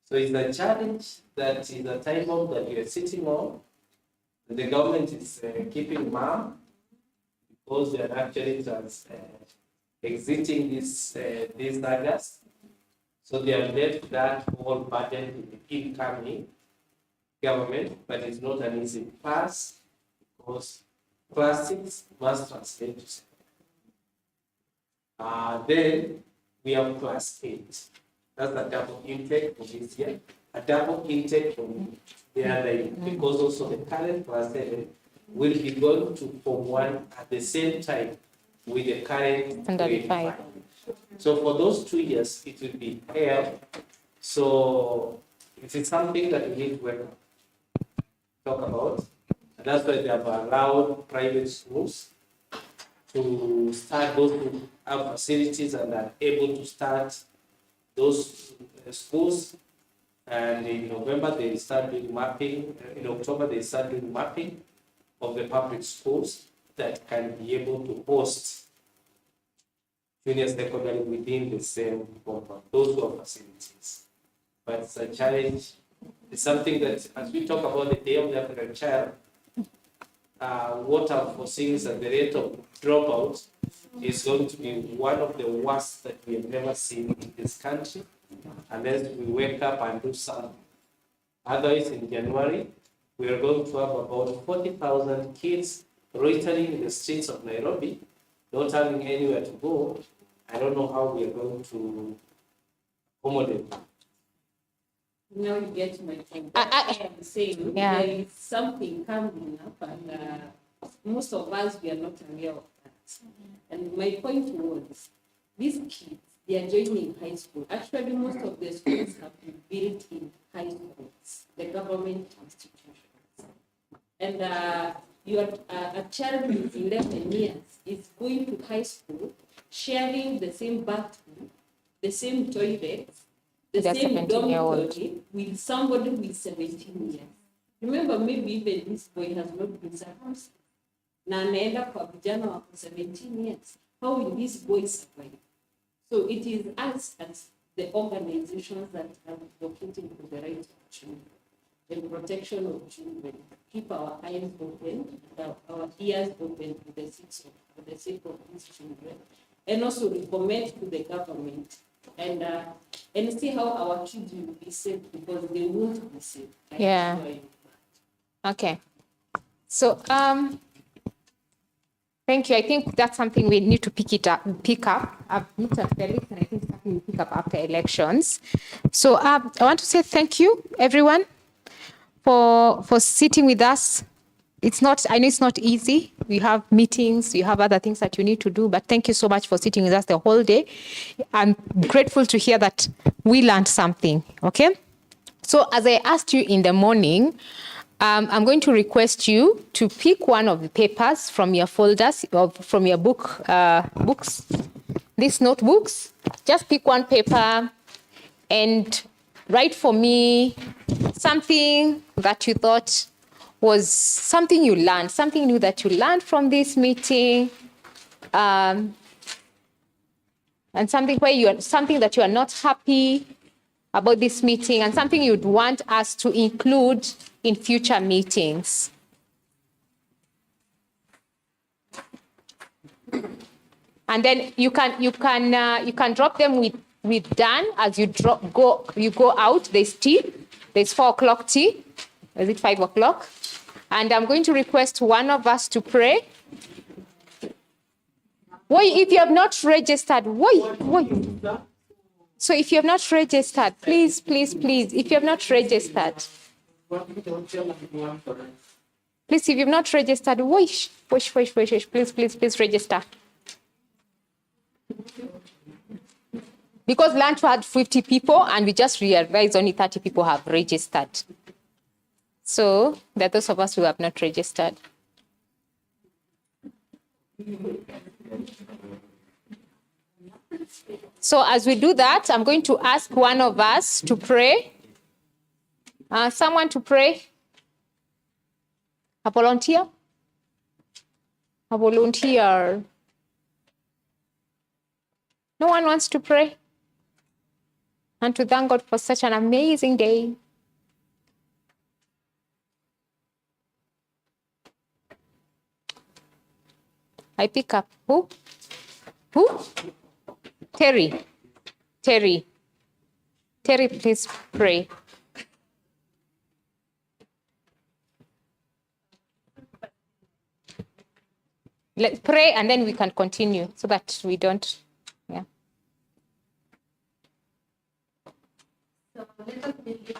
So it's a challenge that is a time bomb that we are sitting on. The government is keeping mum because they are actually exiting this August. So they have left that whole burden in the incoming government, but it's not an easy pass because class 6 must translate to second. Then we have class 8. That's a double intake for this year. A double intake from the other year, because also the current class 7 will be going to Form 1 at the same time with the current grade 5. So for those 2 years, it will be held. So it is something that we need to work on. talk about. And that's why they have allowed private schools to start those who have facilities and are able to start those schools. And in November, they start doing mapping. In October, they start doing mapping of the public schools that can be able to host junior secondary within the same compound, those who have facilities. But it's a challenge. It's something that, as we talk about the Day of the African Child, what I'm foreseeing is that the rate of dropout is going to be one of the worst that we have never seen in this country, unless we wake up and do something. Otherwise, in January, we are going to have about 40,000 kids loitering in the streets of Nairobi, not having anywhere to go. I don't know how we are going to accommodate them. Now you get my point. I am saying there is something coming up, and most of us, we are not aware of that. And my point was, these kids, they are joining high school. Actually, most of the schools have been built in high schools, the government institutions. And a child with 11 years is going to high school, sharing the same bathroom, the same toilets, the same dormitory with somebody with 17 years. Remember, maybe even this boy has not been circumcised. Na anaenda kwa vijana wa 17 years. How will this boy survive? So it is us as the organizations that are advocating for the rights of children and protection of children. Keep our eyes open, our ears open for the sake of these children, and also recommend to the government and see how our kids will be safe, because they won't be safe. Yeah. Okay. So thank you. I think that's something we need to pick up. I've looked at the list, and I think something we pick up after elections. So I want to say thank you, everyone, for sitting with us. I know it's not easy. We have meetings, you have other things that you need to do, but thank you so much for sitting with us the whole day. I'm grateful to hear that we learned something, okay? So as I asked you in the morning, I'm going to request you to pick one of the papers from your folders, or from your books, these notebooks. Just pick one paper and write for me something that you thought was something you learned, something new that you learned from this meeting, and something that you are not happy about this meeting, and something you'd want us to include in future meetings. And then you can drop them with Dan as you go out. There's tea. There's 4 o'clock tea. Is it 5 o'clock? And I'm going to request one of us to pray. Why, if you have not registered, why? So if you have not registered, please, if you have not registered, please, if you have not registered, please register. Because lunch had 50 people, and we just realized only 30 people have registered. So there are those of us who have not registered. So as we do that, I'm going to ask one of us to pray. Someone to pray. A volunteer? A volunteer. No one wants to pray? And to thank God for such an amazing day. I pick up. Who? Terry, please pray. Let's pray, and then we can continue so that we don't, yeah. So let us begin.